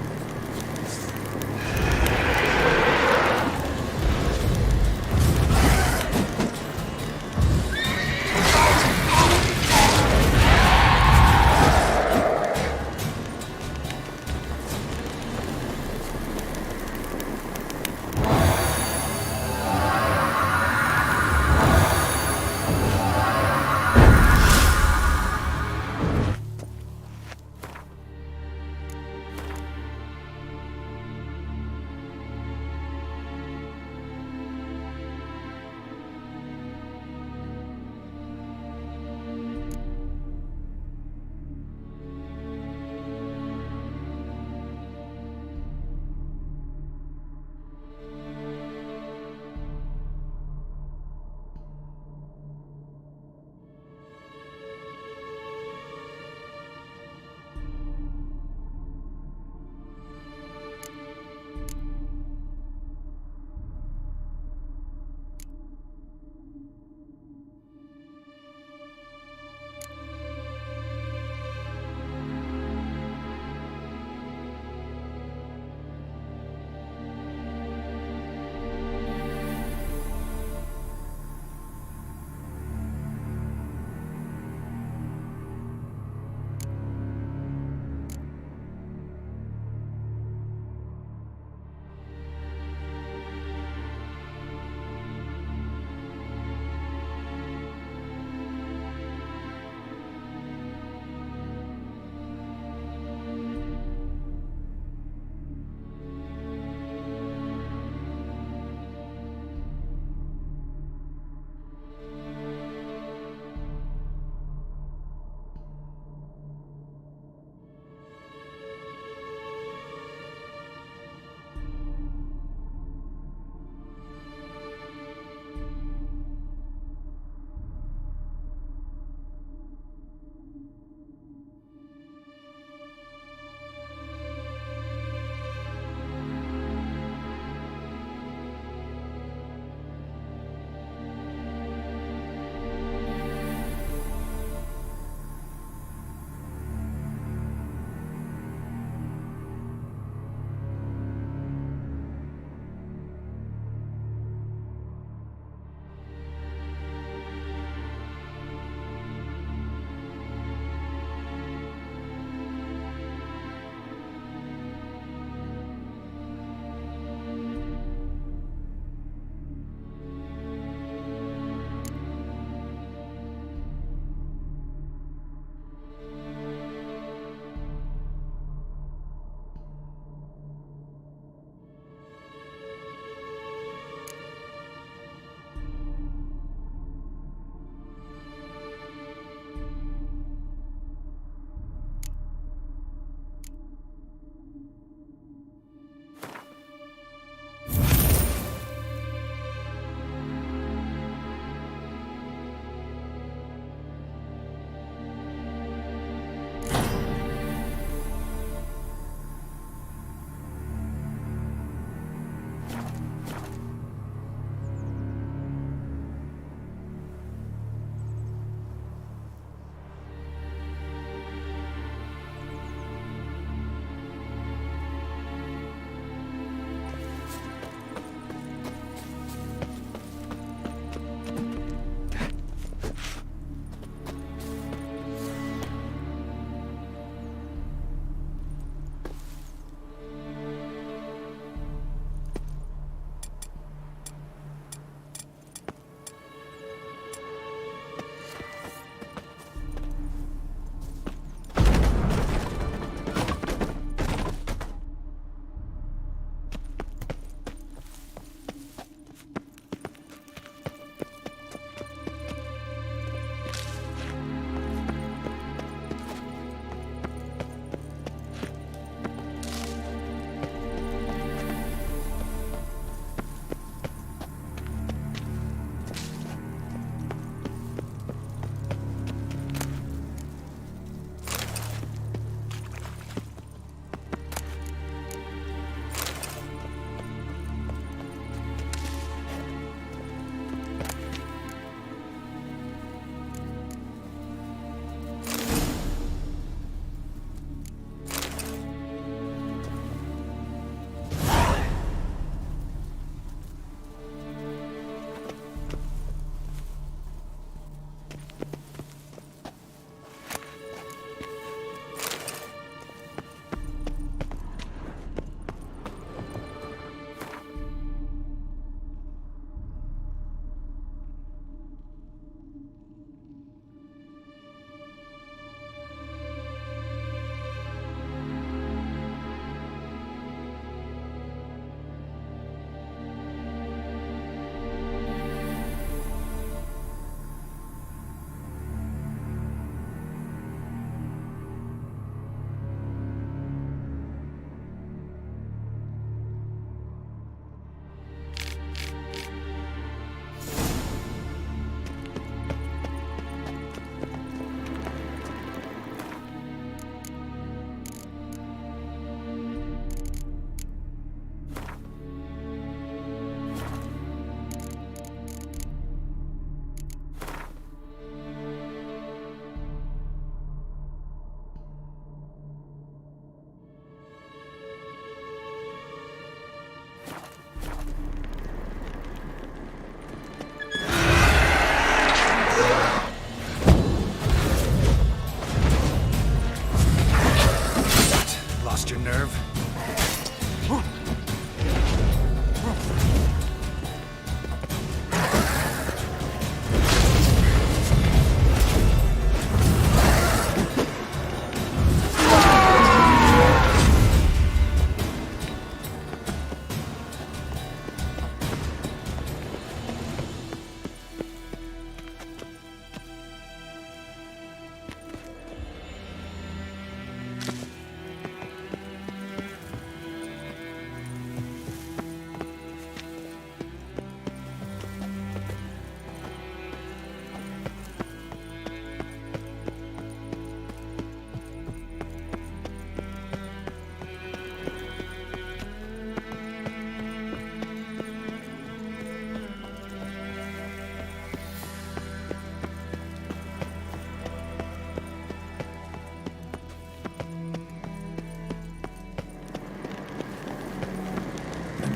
lost your nerve?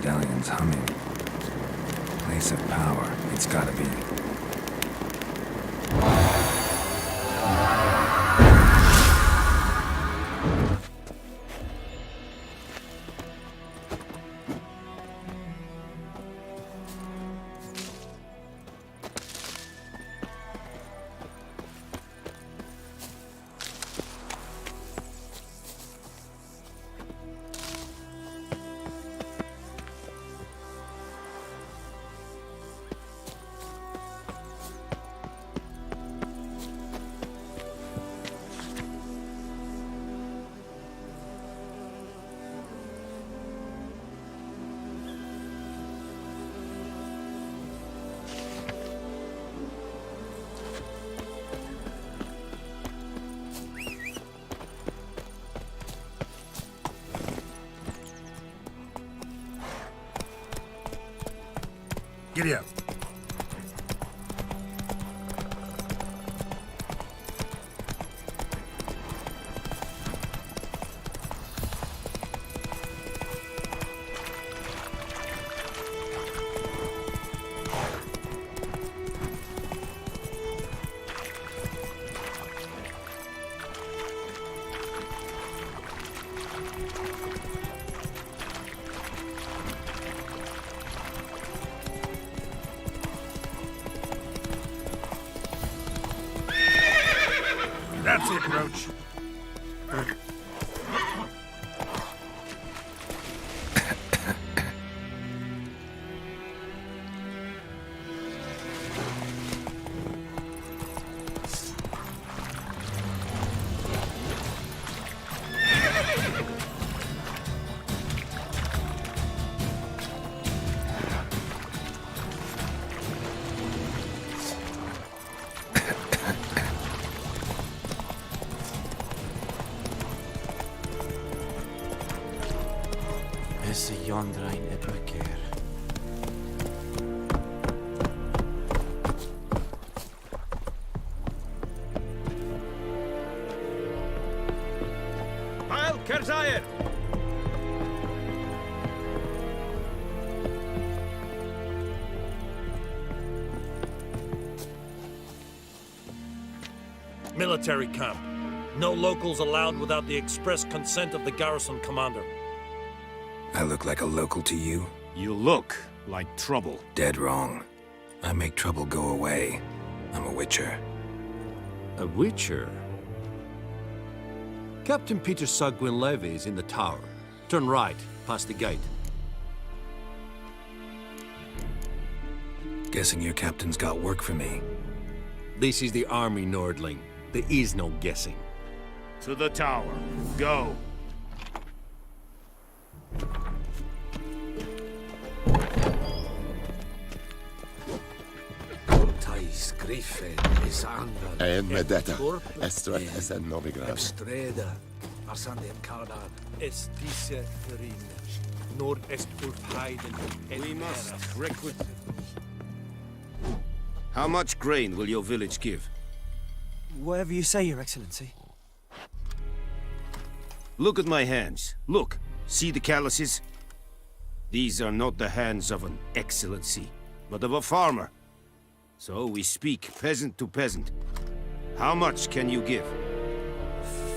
Medallion's humming. Place of power. It's gotta be. Giddy up. That's it, Roach. Esse Jondrain e Böker. Heil Kerzayer! Military camp. No locals allowed without the express consent of the garrison commander. I look like a local to you? You look like trouble. Dead wrong. I make trouble go away. I'm a witcher. A witcher? Captain Peter Sagwin Levy is in the tower. Turn right, past the gate. Guessing your captain's got work for me. This is the army, Nordling. There is no guessing. To the tower. Go. En medetta, estra esen novigrad. Streda, Arsandem Kardan. Es diese Rin. Nord est Ulfheiden. We must recruit. How much grain will your village give? Whatever you say, Your Excellency. Look at my hands. Look. See the calluses? These are not the hands of an excellency, but of a farmer. So we speak peasant to peasant. How much can you give?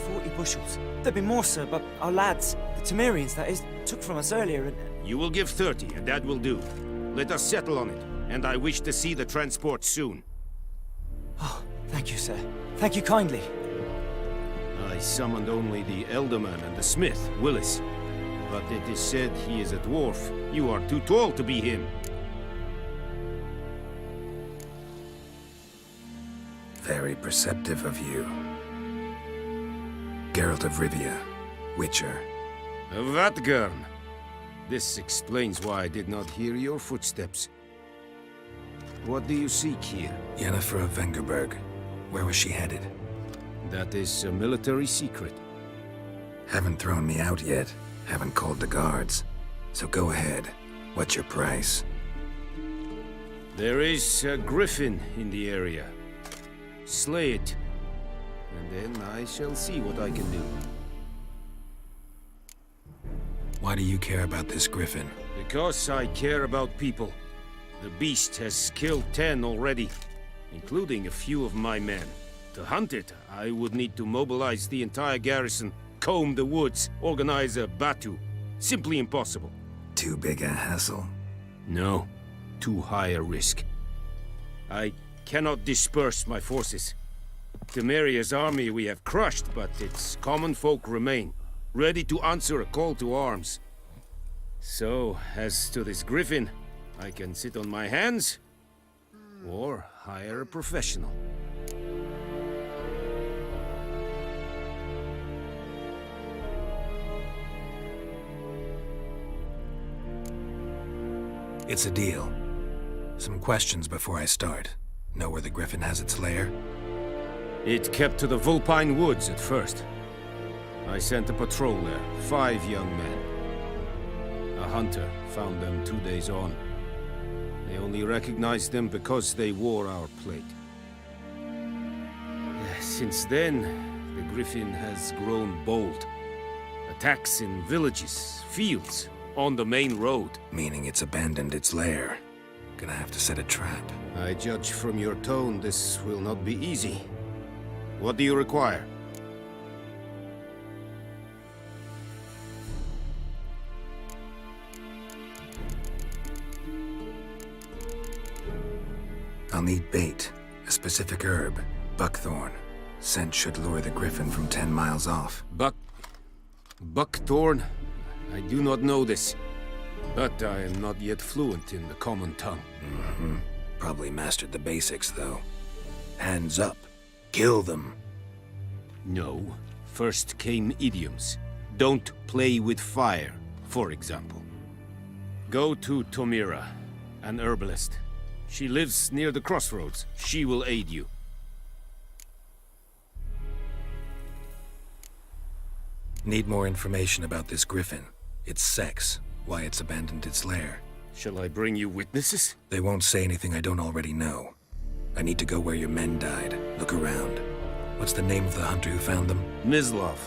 40 bushels. There'd be more, sir, but our lads, the Temerians, that is, took from us earlier and... You will give 30, and that will do. Let us settle on it, and I wish to see the transport soon. Oh, thank you, sir. Thank you kindly. I summoned only the Elderman and the smith, Willis. But it is said he is a dwarf. You are too tall to be him. Very perceptive of you. Geralt of Rivia, Witcher. Vatgern! This explains why I did not hear your footsteps. What do you seek here? Yennefer of Vengerberg. Where was she headed? That is a military secret. Haven't thrown me out yet. Haven't called the guards. So go ahead. What's your price? There is a griffin in the area. Slay it, and then I shall see what I can do. Why do you care about this griffin? Because I care about people. The beast has killed 10 already, including a few of my men. To hunt it, I would need to mobilize the entire garrison, comb the woods, organize a batu. Simply impossible. Too big a hassle? No, too high a risk. I cannot disperse my forces. Temeria's army we have crushed, but its common folk remain, ready to answer a call to arms. So, as to this griffin, I can sit on my hands, or hire a professional. It's a deal. Some questions before I start. Know where the griffin has its lair? It kept to the Vulpine Woods at first. I sent a patrol there, 5 young men. A hunter found them 2 days on. They only recognized them because they wore our plate. Since then, the griffin has grown bold. Attacks in villages, fields, on the main road. Meaning it's abandoned its lair. Gonna have to set a trap. I judge from your tone this will not be easy. What do you require? I'll need bait, a specific herb, buckthorn. Scent should lure the griffin from 10 miles off. Buckthorn? I do not know this. But I am not yet fluent in the common tongue. Probably mastered the basics, though. Hands up. Kill them. No. First came idioms. Don't play with fire, for example. Go to Tomira, an herbalist. She lives near the crossroads. She will aid you. Need more information about this griffin. Its sex, why it's abandoned its lair. Shall I bring you witnesses? They won't say anything I don't already know. I need to go where your men died. Look around. What's the name of the hunter who found them? Mislav.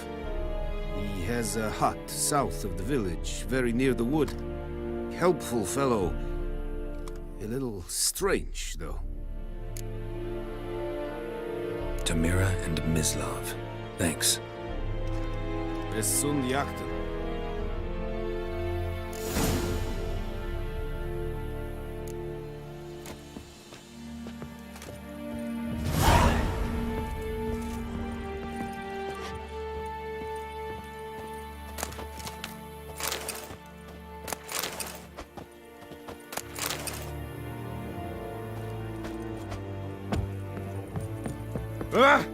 He has a hut south of the village, very near the wood. Helpful fellow. A little strange, though. Tomira and Mislav. Thanks. Bessun Yachten. Ah!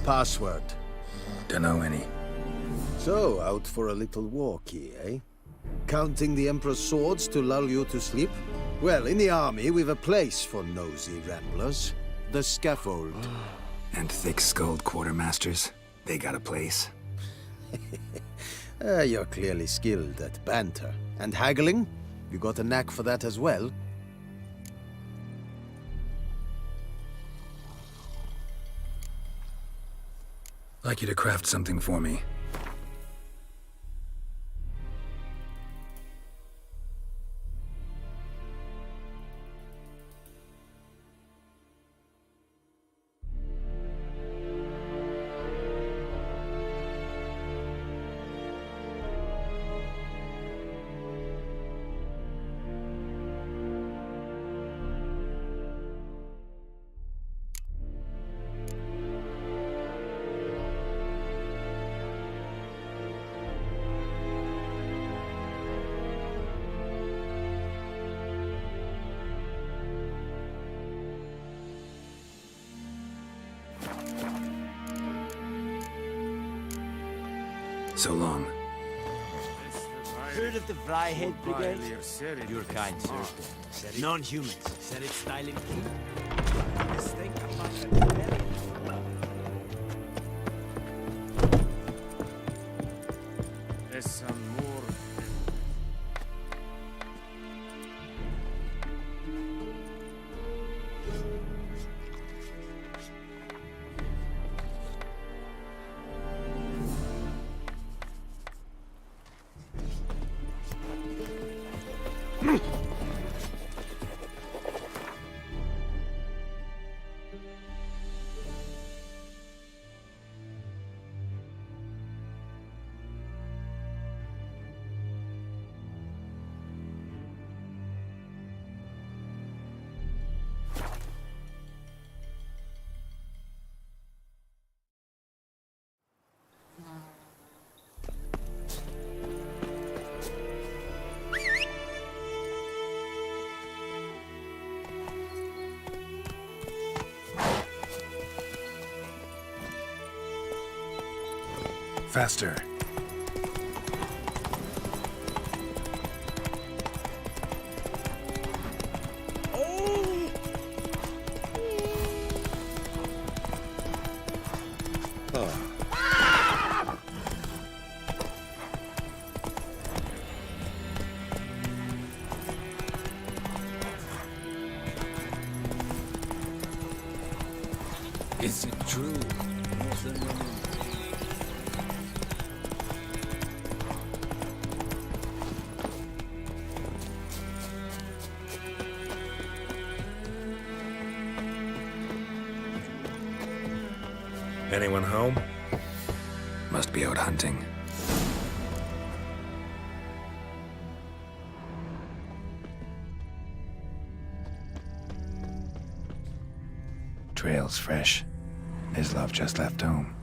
Password. Dunno any. So, out for a little walkie, eh? Counting the Emperor's swords to lull you to sleep? Well, in the army, we've a place for nosy ramblers. The scaffold. And thick-skulled quartermasters. They got a place. You're clearly skilled at banter. And haggling? You got a knack for that as well? Like you to craft something for me. So long. Heard of the Fryhead Brigade? You're kind, sir. Non-humans. Said it styling key. This thing There's some more. Faster. Is it true? Anyone home? Must be out hunting. Trail's fresh. Mislav just left home.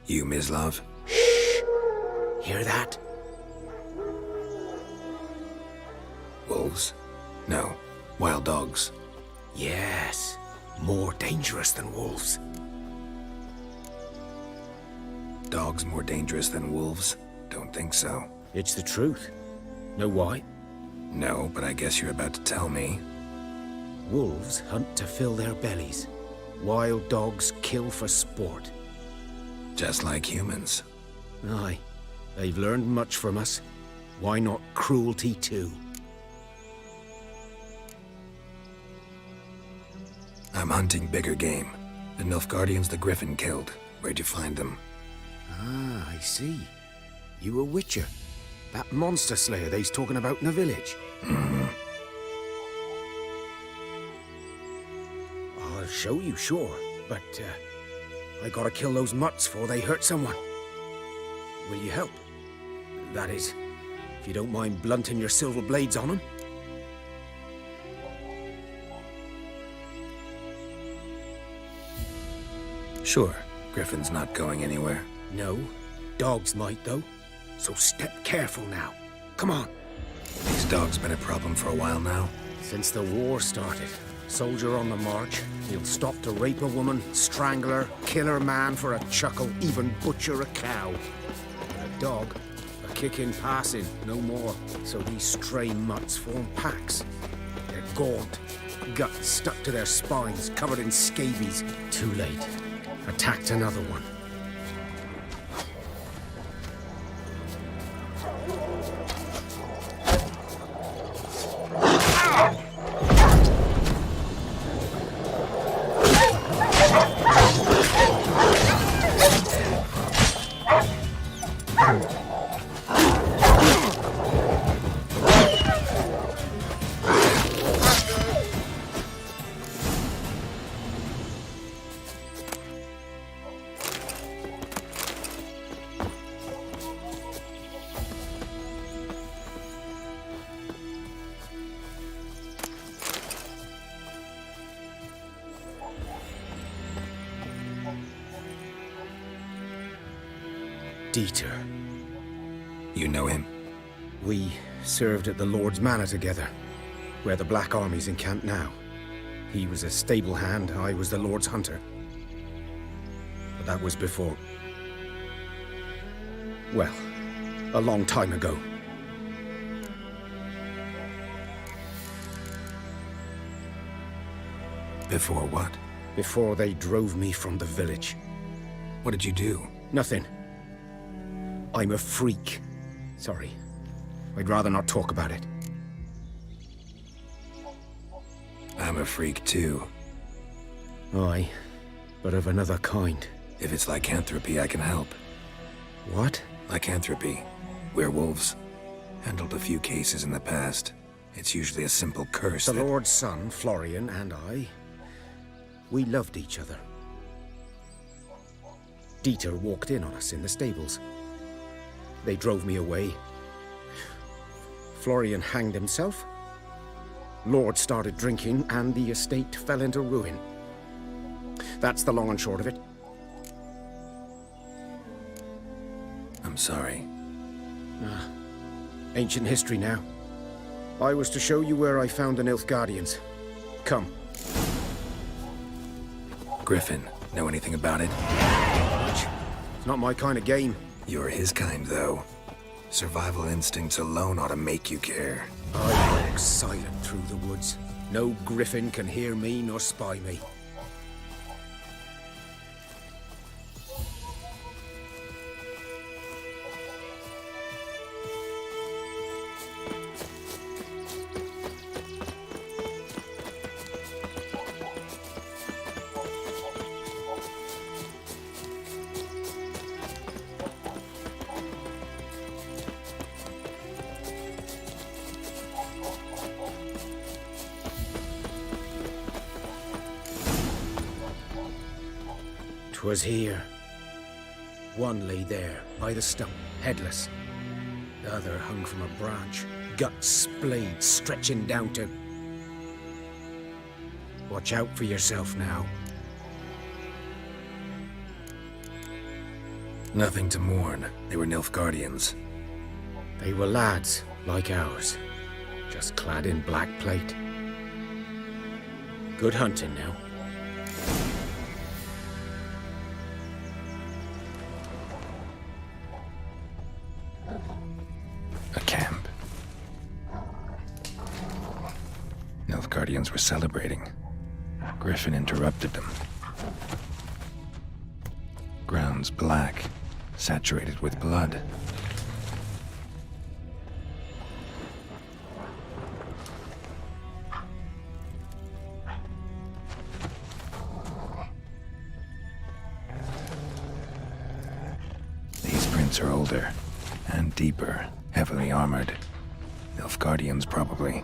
You, Mislav? Hear that? Wolves? No. Wild dogs. Yes. More dangerous than wolves. Dogs more dangerous than wolves? Don't think so. It's the truth. Know why? No, but I guess you're about to tell me. Wolves hunt to fill their bellies. Wild dogs kill for sport. Just like humans. Aye. They've learned much from us. Why not cruelty too? I'm hunting bigger game. The Nilfgaardians the Griffin killed. Where'd you find them? Ah, I see. You a witcher. That monster slayer they's talking about in the village. I'll show you, sure. But, I gotta kill those mutts before they hurt someone. Will you help? That is, if you don't mind blunting your silver blades on them. Sure. Griffin's not going anywhere. No. Dogs might, though. So step careful now. Come on. These dogs been a problem for a while now. Since the war started. Soldier on the march. He'll stop to rape a woman, strangle her, kill her man for a chuckle, even butcher a cow. A dog, a kick in passing, no more. So these stray mutts form packs. They're gaunt, guts stuck to their spines, covered in scabies. Too late. Attacked another one. Dieter. You know him? We served at the Lord's Manor together, where the Black Army's encamped now. He was a stable hand, I was the Lord's hunter. But that was before... well, a long time ago. Before what? Before they drove me from the village. What did you do? Nothing. I'm a freak. Sorry. I'd rather not talk about it. I'm a freak too. Aye, but of another kind. If it's lycanthropy, I can help. What? Lycanthropy. Werewolves. Handled a few cases in the past. It's usually a simple curse The that... Lord's son, Florian, and I... we loved each other. Dieter walked in on us in the stables. They drove me away. Florian hanged himself. Lord started drinking, and the estate fell into ruin. That's the long and short of it. I'm sorry. Ancient history now. I was to show you where I found the Nilfgaardians. Come. Griffin, know anything about it? It's not my kind of game. You're his kind, though. Survival instincts alone ought to make you care. I walk silent through the woods. No griffin can hear me nor spy me. Was here. One lay there, by the stump, headless. The other hung from a branch, guts splayed, stretching down to... Watch out for yourself now. Nothing to mourn. They were Nilfgaardians. They were lads, like ours, just clad in black plate. Good hunting now. Nilfgaardians were celebrating. Griffin interrupted them. Ground's black, saturated with blood. These prints are older and deeper, heavily armored. Nilfgaardians, probably.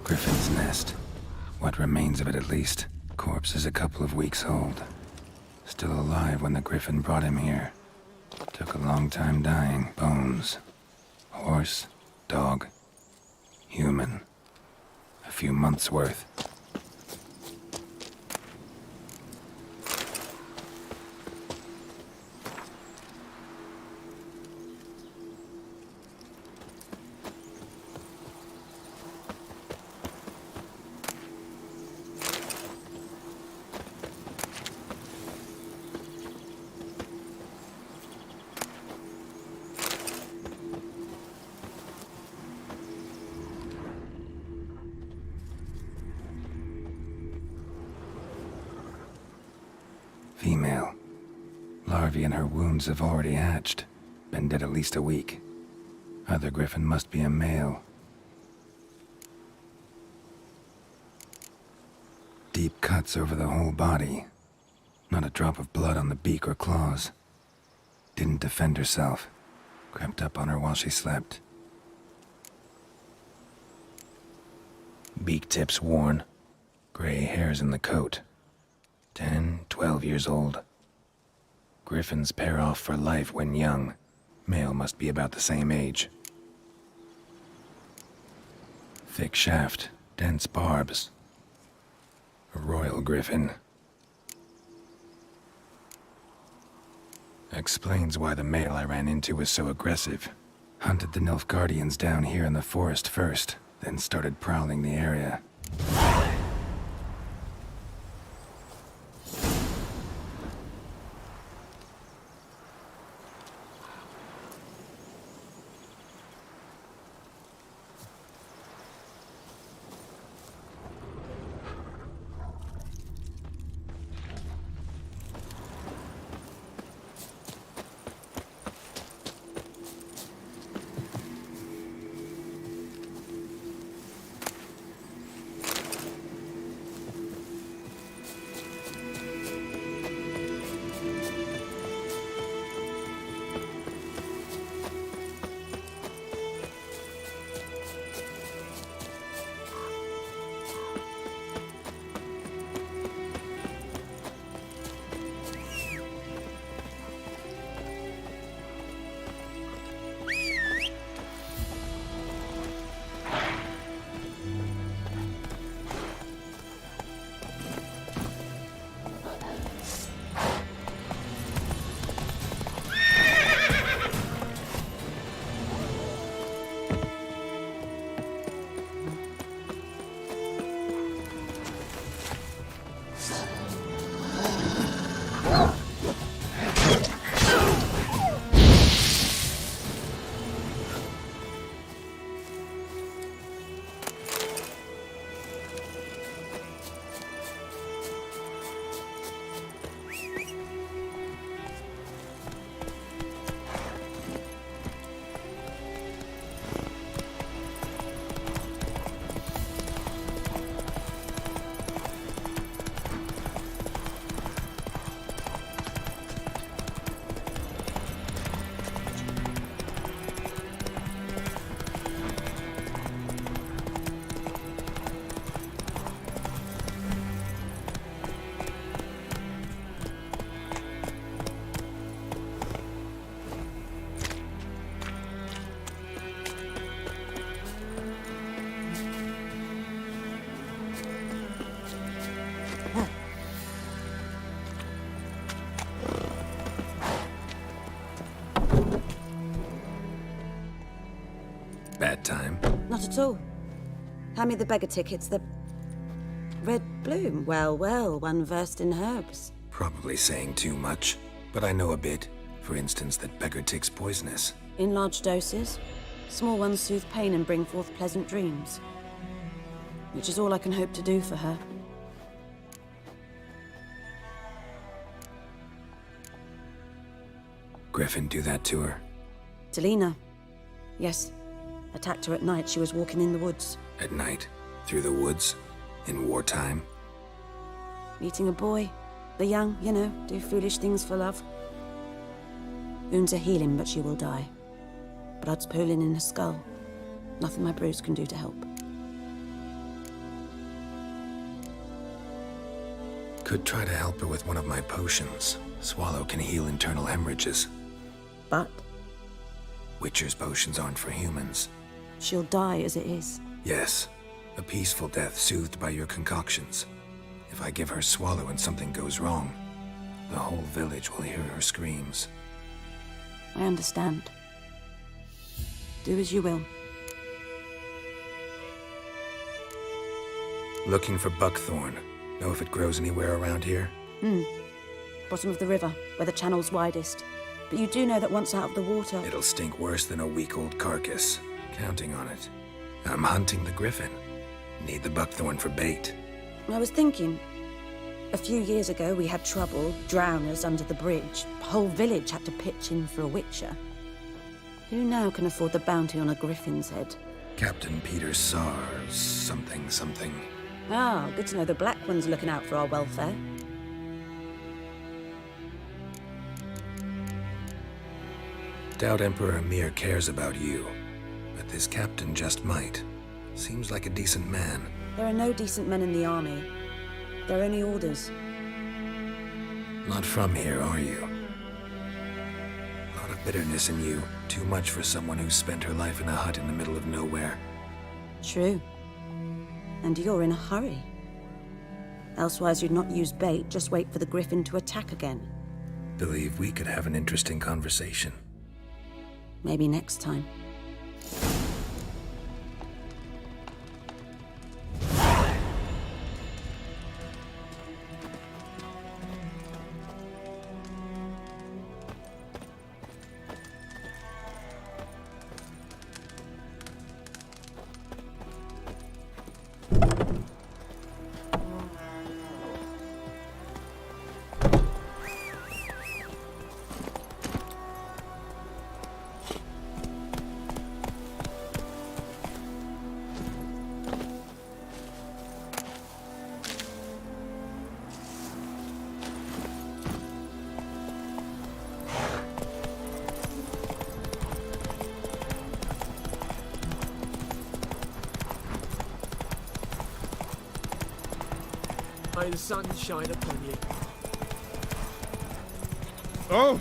Griffin's nest. What remains of it, at least. Corpse is a couple of weeks old. Still alive when the Griffin brought him here. Took a long time dying. Bones. Horse. Dog. Human. A few months' worth. female. Larvae in her wounds have already hatched. Been dead at least a week. Other griffin must be a male. Deep cuts over the whole body. Not a drop of blood on the beak or claws. Didn't defend herself. Crept up on her while she slept. Beak tips worn. Gray hairs in the coat. 10, 12 years old. Griffins pair off for life when young. Male must be about the same age. Thick shaft, dense barbs. A royal griffin. Explains why the male I ran into was so aggressive. Hunted the Nilfgaardians down here in the forest first, then started prowling the area. Bad time? Not at all. Hand me the beggar tickets, the red bloom. Well, well, one versed in herbs. Probably saying too much, but I know a bit. For instance, that beggar tick's poisonous. In large doses. Small ones soothe pain and bring forth pleasant dreams. Which is all I can hope to do for her. Griffin do that to her? Delina. Yes. Attacked her at night. She was walking in the woods. At night? Through the woods? In wartime? Meeting a boy. The young, you know, do foolish things for love. Wounds are healing, but she will die. Blood's pooling in her skull. Nothing my brews can do to help. Could try to help her with one of my potions. Swallow can heal internal hemorrhages. But? Witcher's potions aren't for humans. She'll die as it is. Yes. A peaceful death soothed by your concoctions. If I give her Swallow and something goes wrong, the whole village will hear her screams. I understand. Do as you will. Looking for buckthorn. Know if it grows anywhere around here? Bottom of the river, where the channel's widest. But you do know that once out of the water... It'll stink worse than a week-old carcass. Counting on it. I'm hunting the griffin. Need the buckthorn for bait. I was thinking... A few years ago, we had trouble, drowners under the bridge. The whole village had to pitch in for a witcher. Who now can afford the bounty on a griffin's head? Captain Peter Sars, something. Ah, good to know the Black One's looking out for our welfare. Doubt Emperor Emir cares about you, but this captain just might. Seems like a decent man. There are no decent men in the army. They're only orders. Not from here, are you? A lot of bitterness in you. Too much for someone who spent her life in a hut in the middle of nowhere. True. And you're in a hurry. Elsewise you'd not use bait, just wait for the griffin to attack again. Believe we could have an interesting conversation. Maybe next time. May the sun shine upon you. Oh!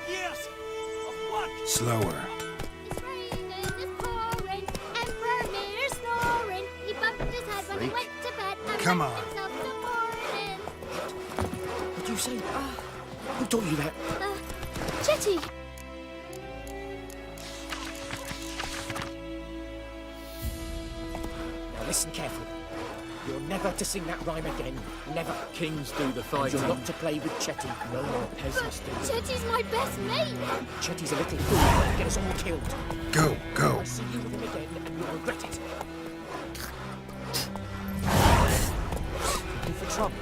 Yes! Of what? Slower. Come on. What'd you say? Who taught you that? Chetty! Now listen carefully. You're never to sing that rhyme again. Never. Kings do the And fighting. you're not to play with Chetty. No more peasants do. Chetty's my best mate! Chetty's a little fool who will get us all killed. Go. I see you with him again and you'll regret it. Looking for trouble?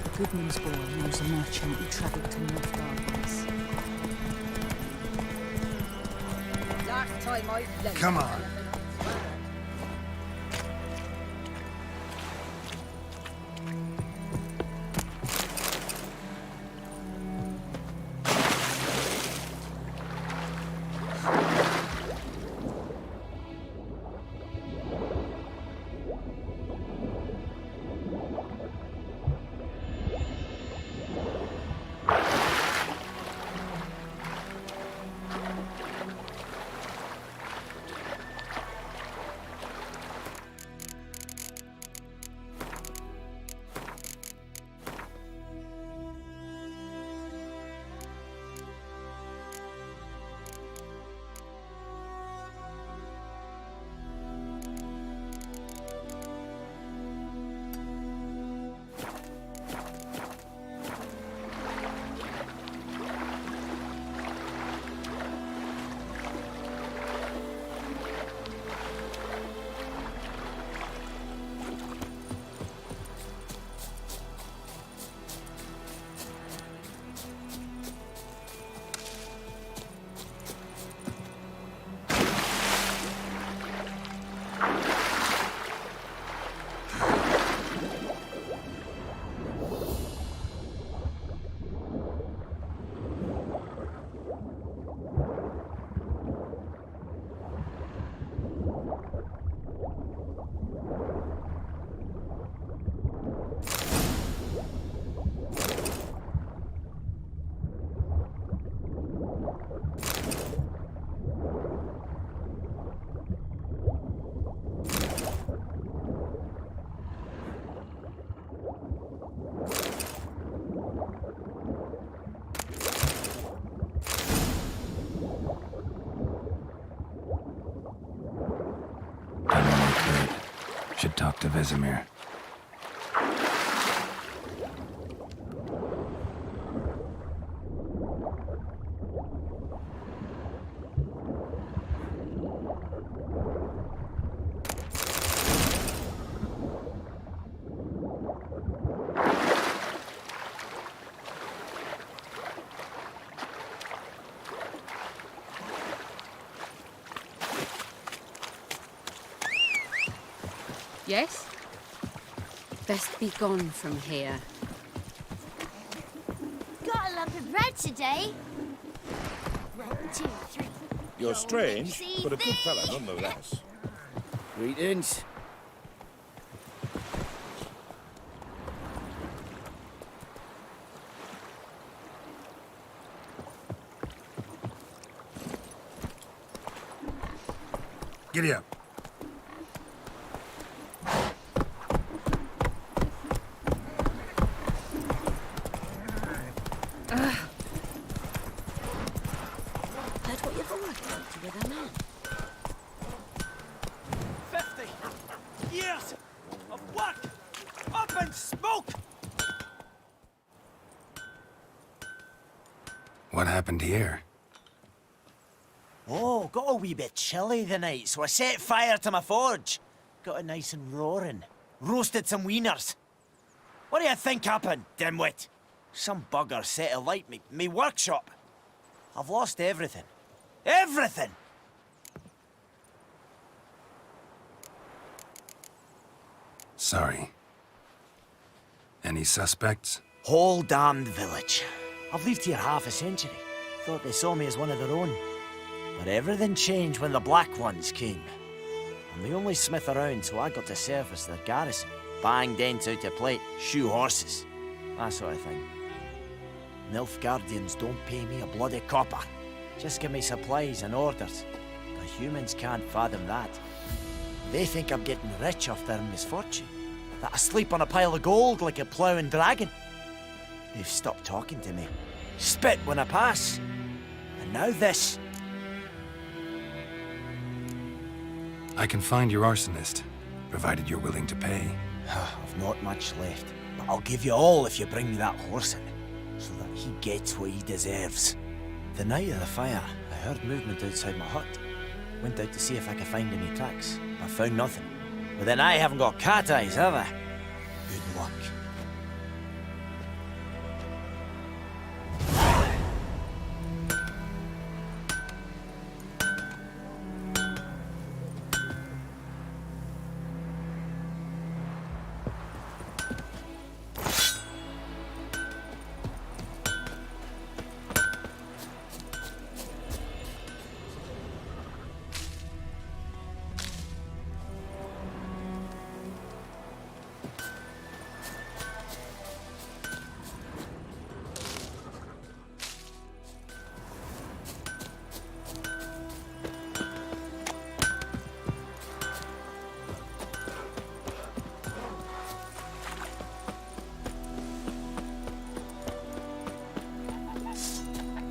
The Goodman's boy knows a merchant who travelled to North Gardens. Last time I left. Come on. Should talk to Vesemir. Yes? Best be gone from here. Got a lump of bread today. 1, 2, 3. You're strange, but a good fellow nonetheless. Greetings. Giddy up. Heard what you've already done with a man. 50 years of work up in smoke! What happened here? Oh, got a wee bit chilly the night, so I set fire to my forge. Got it nice and roaring. Roasted some wieners. What do you think happened, dimwit? Some bugger set alight me workshop. I've lost everything. Everything! Sorry. Any suspects? Whole damned village. I've lived here half a century. Thought they saw me as one of their own. But everything changed when the Black Ones came. I'm the only smith around, so I got to service their garrison. Bang dents out of plate, shoe horses. That sort of thing. Nilfgaardians don't pay me a bloody copper. Just give me supplies and orders. But humans can't fathom that. They think I'm getting rich off their misfortune. That I sleep on a pile of gold like a ploughing dragon. They've stopped talking to me. Spit when I pass. And now this. I can find your arsonist, provided you're willing to pay. I've not much left, but I'll give you all if you bring me that horse in, so that he gets what he deserves. The night of the fire, I heard movement outside my hut. Went out to see if I could find any tracks, but found nothing. But then I haven't got cat eyes, have I? Good luck.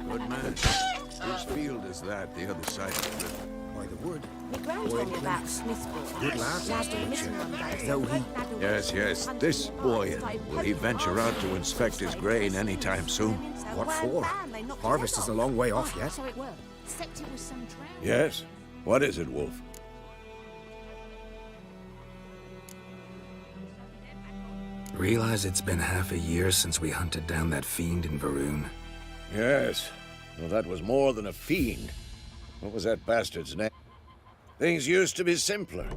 Good man. Which field is that, the other side of the river? By the wood. My gran told me about Smith's boy. Good lad, Lad went missing one day, so Though he- went lad away. Yes, this boy. Will he venture out to inspect his grain anytime soon? What for? Harvest is a long way off yet. So it were. Except it was some drowned. Yes. What is it, Wolf? Realize it's been half a year since we hunted down that fiend in Varun? Yes. Well, that was more than a fiend. What was that bastard's name? Things used to be simpler.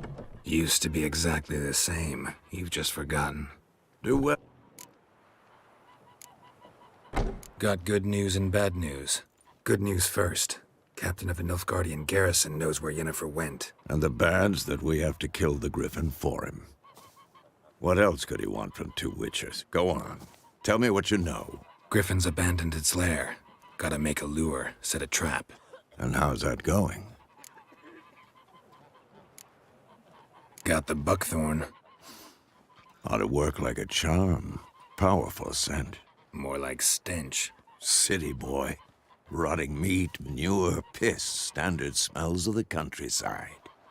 Used to be exactly the same. You've just forgotten. Do well. Got good news and bad news. Good news first. Captain of the Nilfgaardian garrison knows where Yennefer went. And the bad's that we have to kill the griffin for him. What else could he want from two witches? Go on. Tell me what you know. Griffin's abandoned its lair. Gotta make a lure, set a trap. And how's that going? Got the buckthorn. Ought to work like a charm. Powerful scent. More like stench. City boy. Rotting meat, manure, piss. Standard smells of the countryside.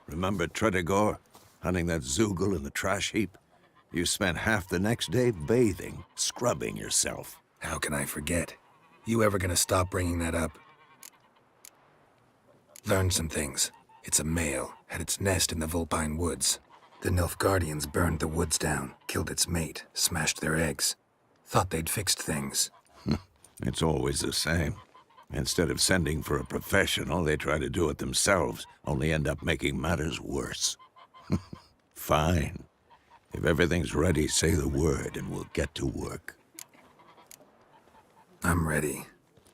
Remember Tredegor? Hunting that Zoogle in the trash heap? You spent half the next day bathing, scrubbing yourself. How can I forget? You ever gonna stop bringing that up? Learned some things. It's a male, had its nest in the Vulpine Woods. The Nilfgaardians burned the woods down, killed its mate, smashed their eggs. Thought they'd fixed things. It's always the same. Instead of sending for a professional, they try to do it themselves, only end up making matters worse. Fine. If everything's ready, say the word and we'll get to work. I'm ready.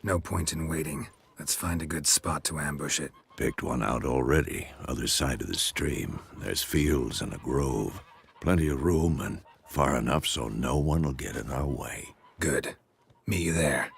No point in waiting. Let's find a good spot to ambush it. Picked one out already, other side of the stream. There's fields and a grove. Plenty of room and far enough so no one will get in our way. Good. Meet you there.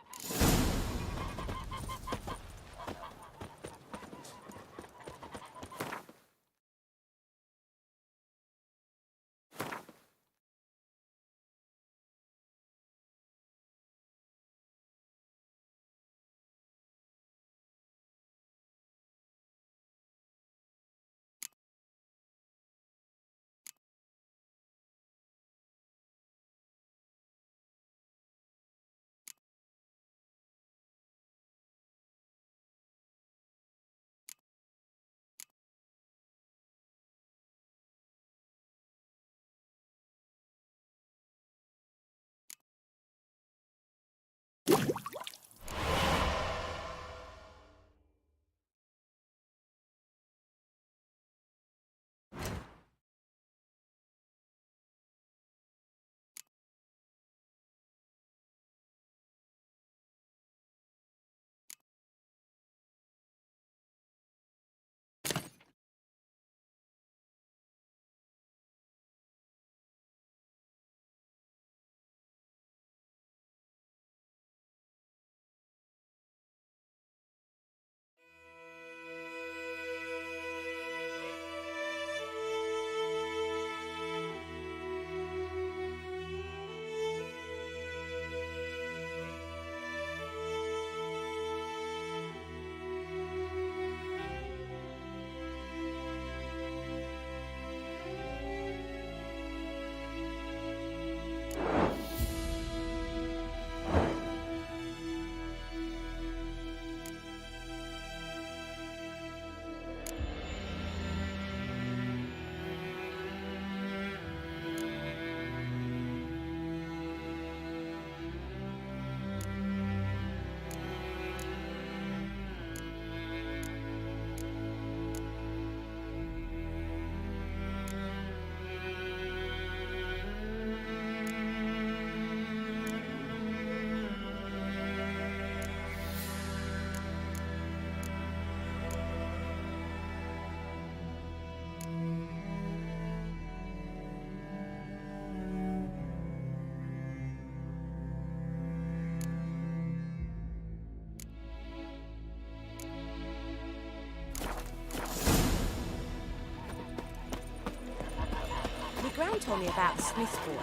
Gran told me about the Smith's boy.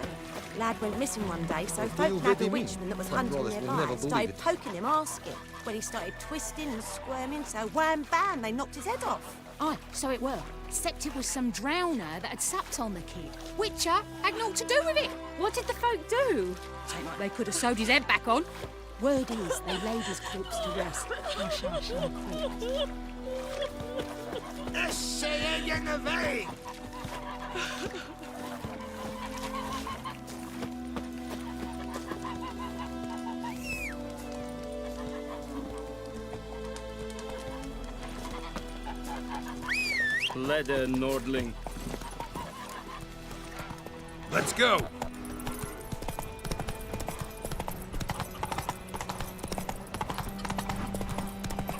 Lad went missing one day, so folk nabbed the witchman that was hunting nearby. Started poking him, asking. When he started twisting and squirming, so wham bam, they knocked his head off. Aye, so it were. Except it was some drowner that had supped on the kid. Witcher had naught to do with it. What did the folk do? Seemed like they could have sewed his head back on. Word is, they laid his corpse to rest. Hush, hush, and quick. Leather, Nordling. Let's go!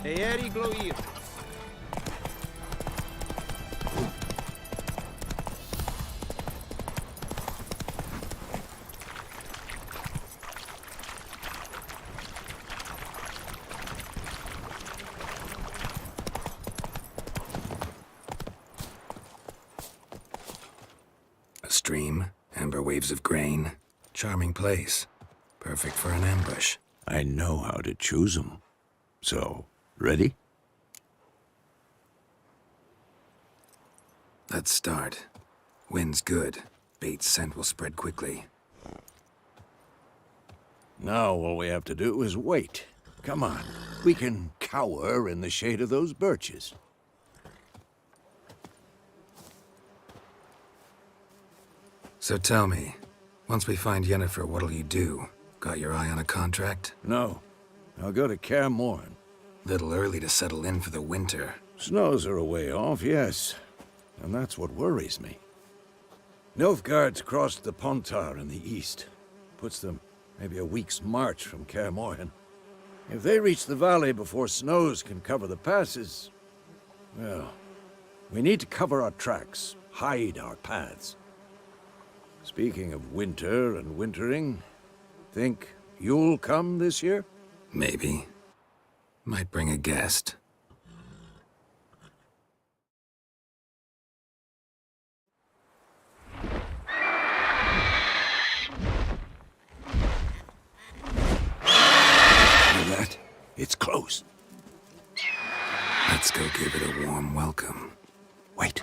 Eeri Gloir. A stream, amber waves of grain. Charming place. Perfect for an ambush. I know how to choose them. So, ready? Let's start. Wind's good. Bait's scent will spread quickly. Now all we have to do is wait. Come on. We can cower in the shade of those birches. So tell me, once we find Yennefer, what'll you do? Got your eye on a contract? No. I'll go to Kaer Morhen. Little early to settle in for the winter. Snows are a way off, yes. And that's what worries me. Nilfgaard's crossed the Pontar in the east. Puts them maybe a week's march from Kaer Morhen. If they reach the valley before snows can cover the passes, well, we need to cover our tracks, hide our paths. Speaking of winter and wintering, think you'll come this year? Maybe. Might bring a guest. It's close. Let's go give it a warm welcome. Wait,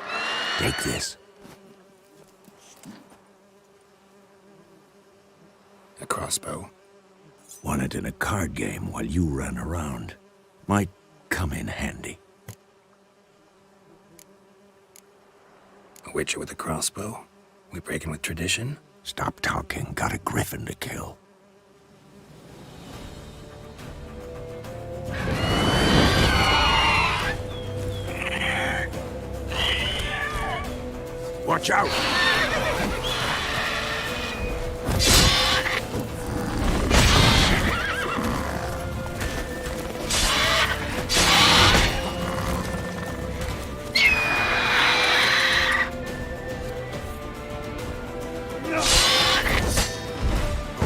take this. A crossbow. Won it in a card game while you ran around. Might come in handy. A witcher with a crossbow? We breaking with tradition? Stop talking. Got a griffin to kill. Watch out!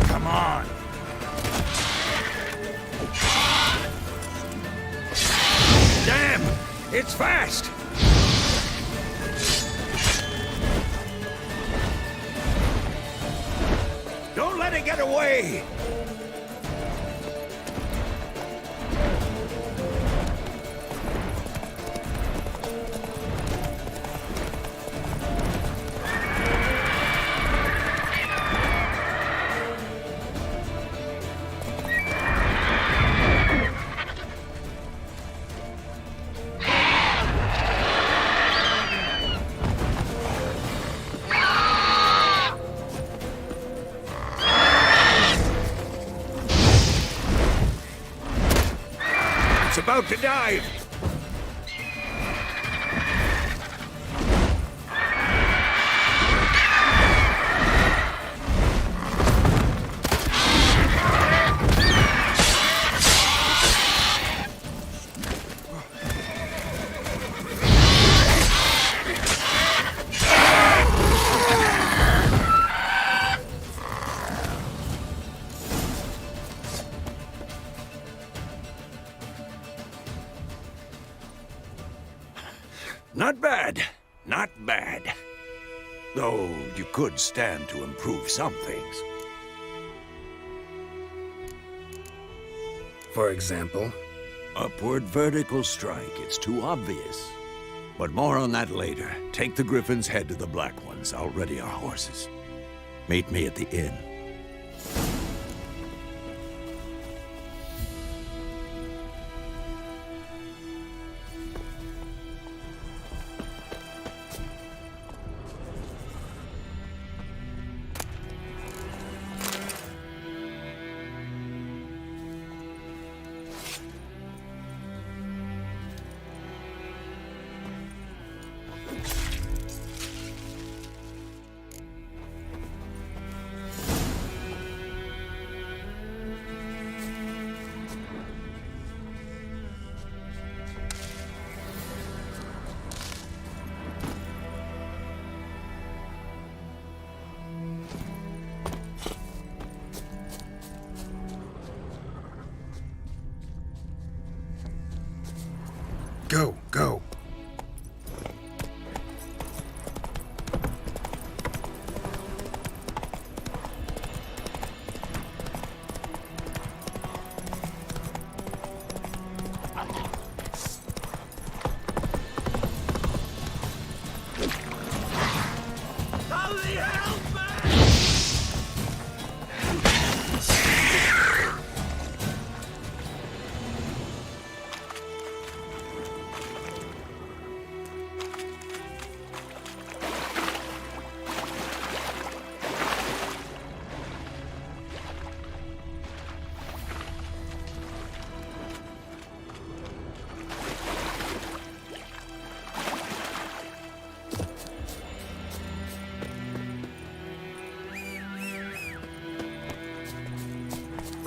Come on! Damn! It's fast! Don't let it get away! About to dive! Not bad. Not bad. Though you could stand to improve some things. For example? Upward vertical strike. It's too obvious. But more on that later. Take the Griffin's head to the Black Ones. I'll ready our horses. Meet me at the inn.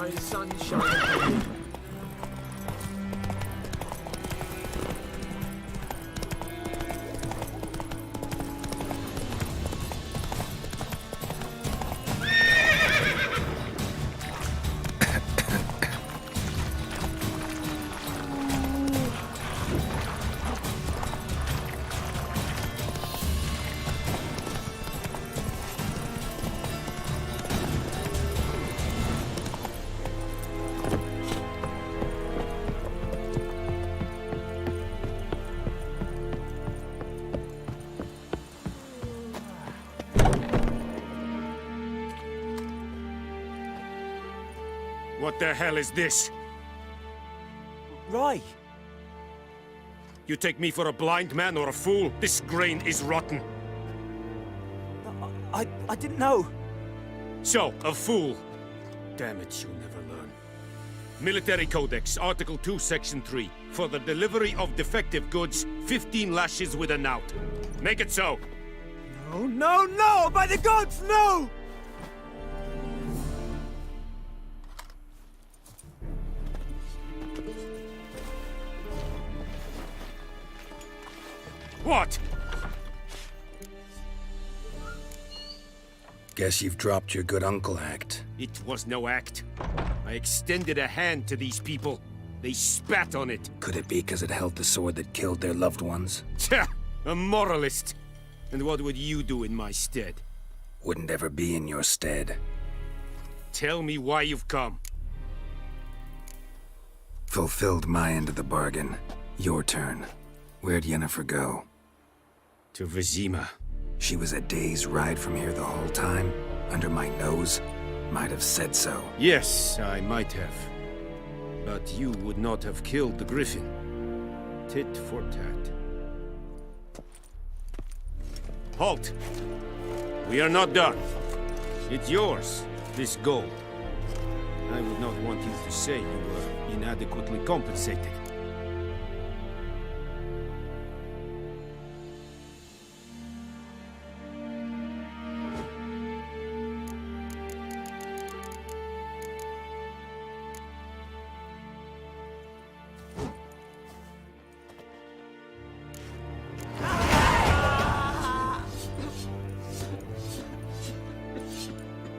May the sun shine upon you. What the hell is this? Roy! You take me for a blind man or a fool? This grain is rotten. I didn't know. So, a fool. Damn it, you'll never learn. Military Codex, Article 2, Section 3. For the delivery of defective goods, 15 lashes with a knout. Make it so. No, no, no! By the gods, no! What? Guess you've dropped your good uncle act. It was no act. I extended a hand to these people. They spat on it. Could it be because it held the sword that killed their loved ones? Tja! A moralist! And what would you do in my stead? Wouldn't ever be in your stead. Tell me why you've come. Fulfilled my end of the bargain. Your turn. Where'd Yennefer go? To Vizima. She was a day's ride from here the whole time? Under my nose? Might have said so. Yes, I might have. But you would not have killed the griffin. Tit for tat. Halt! We are not done. It's yours, this gold. I would not want you to say you were inadequately compensated.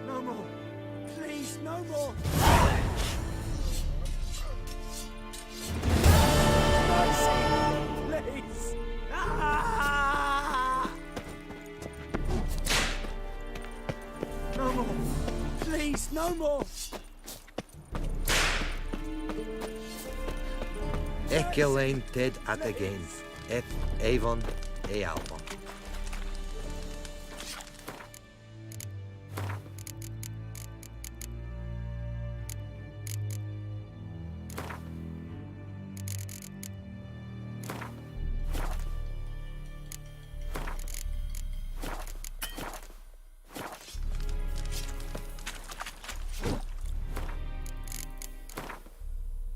No more. Please, no more. Please. No more. Please, no more. Echelane ted at again, et Avon e Alba.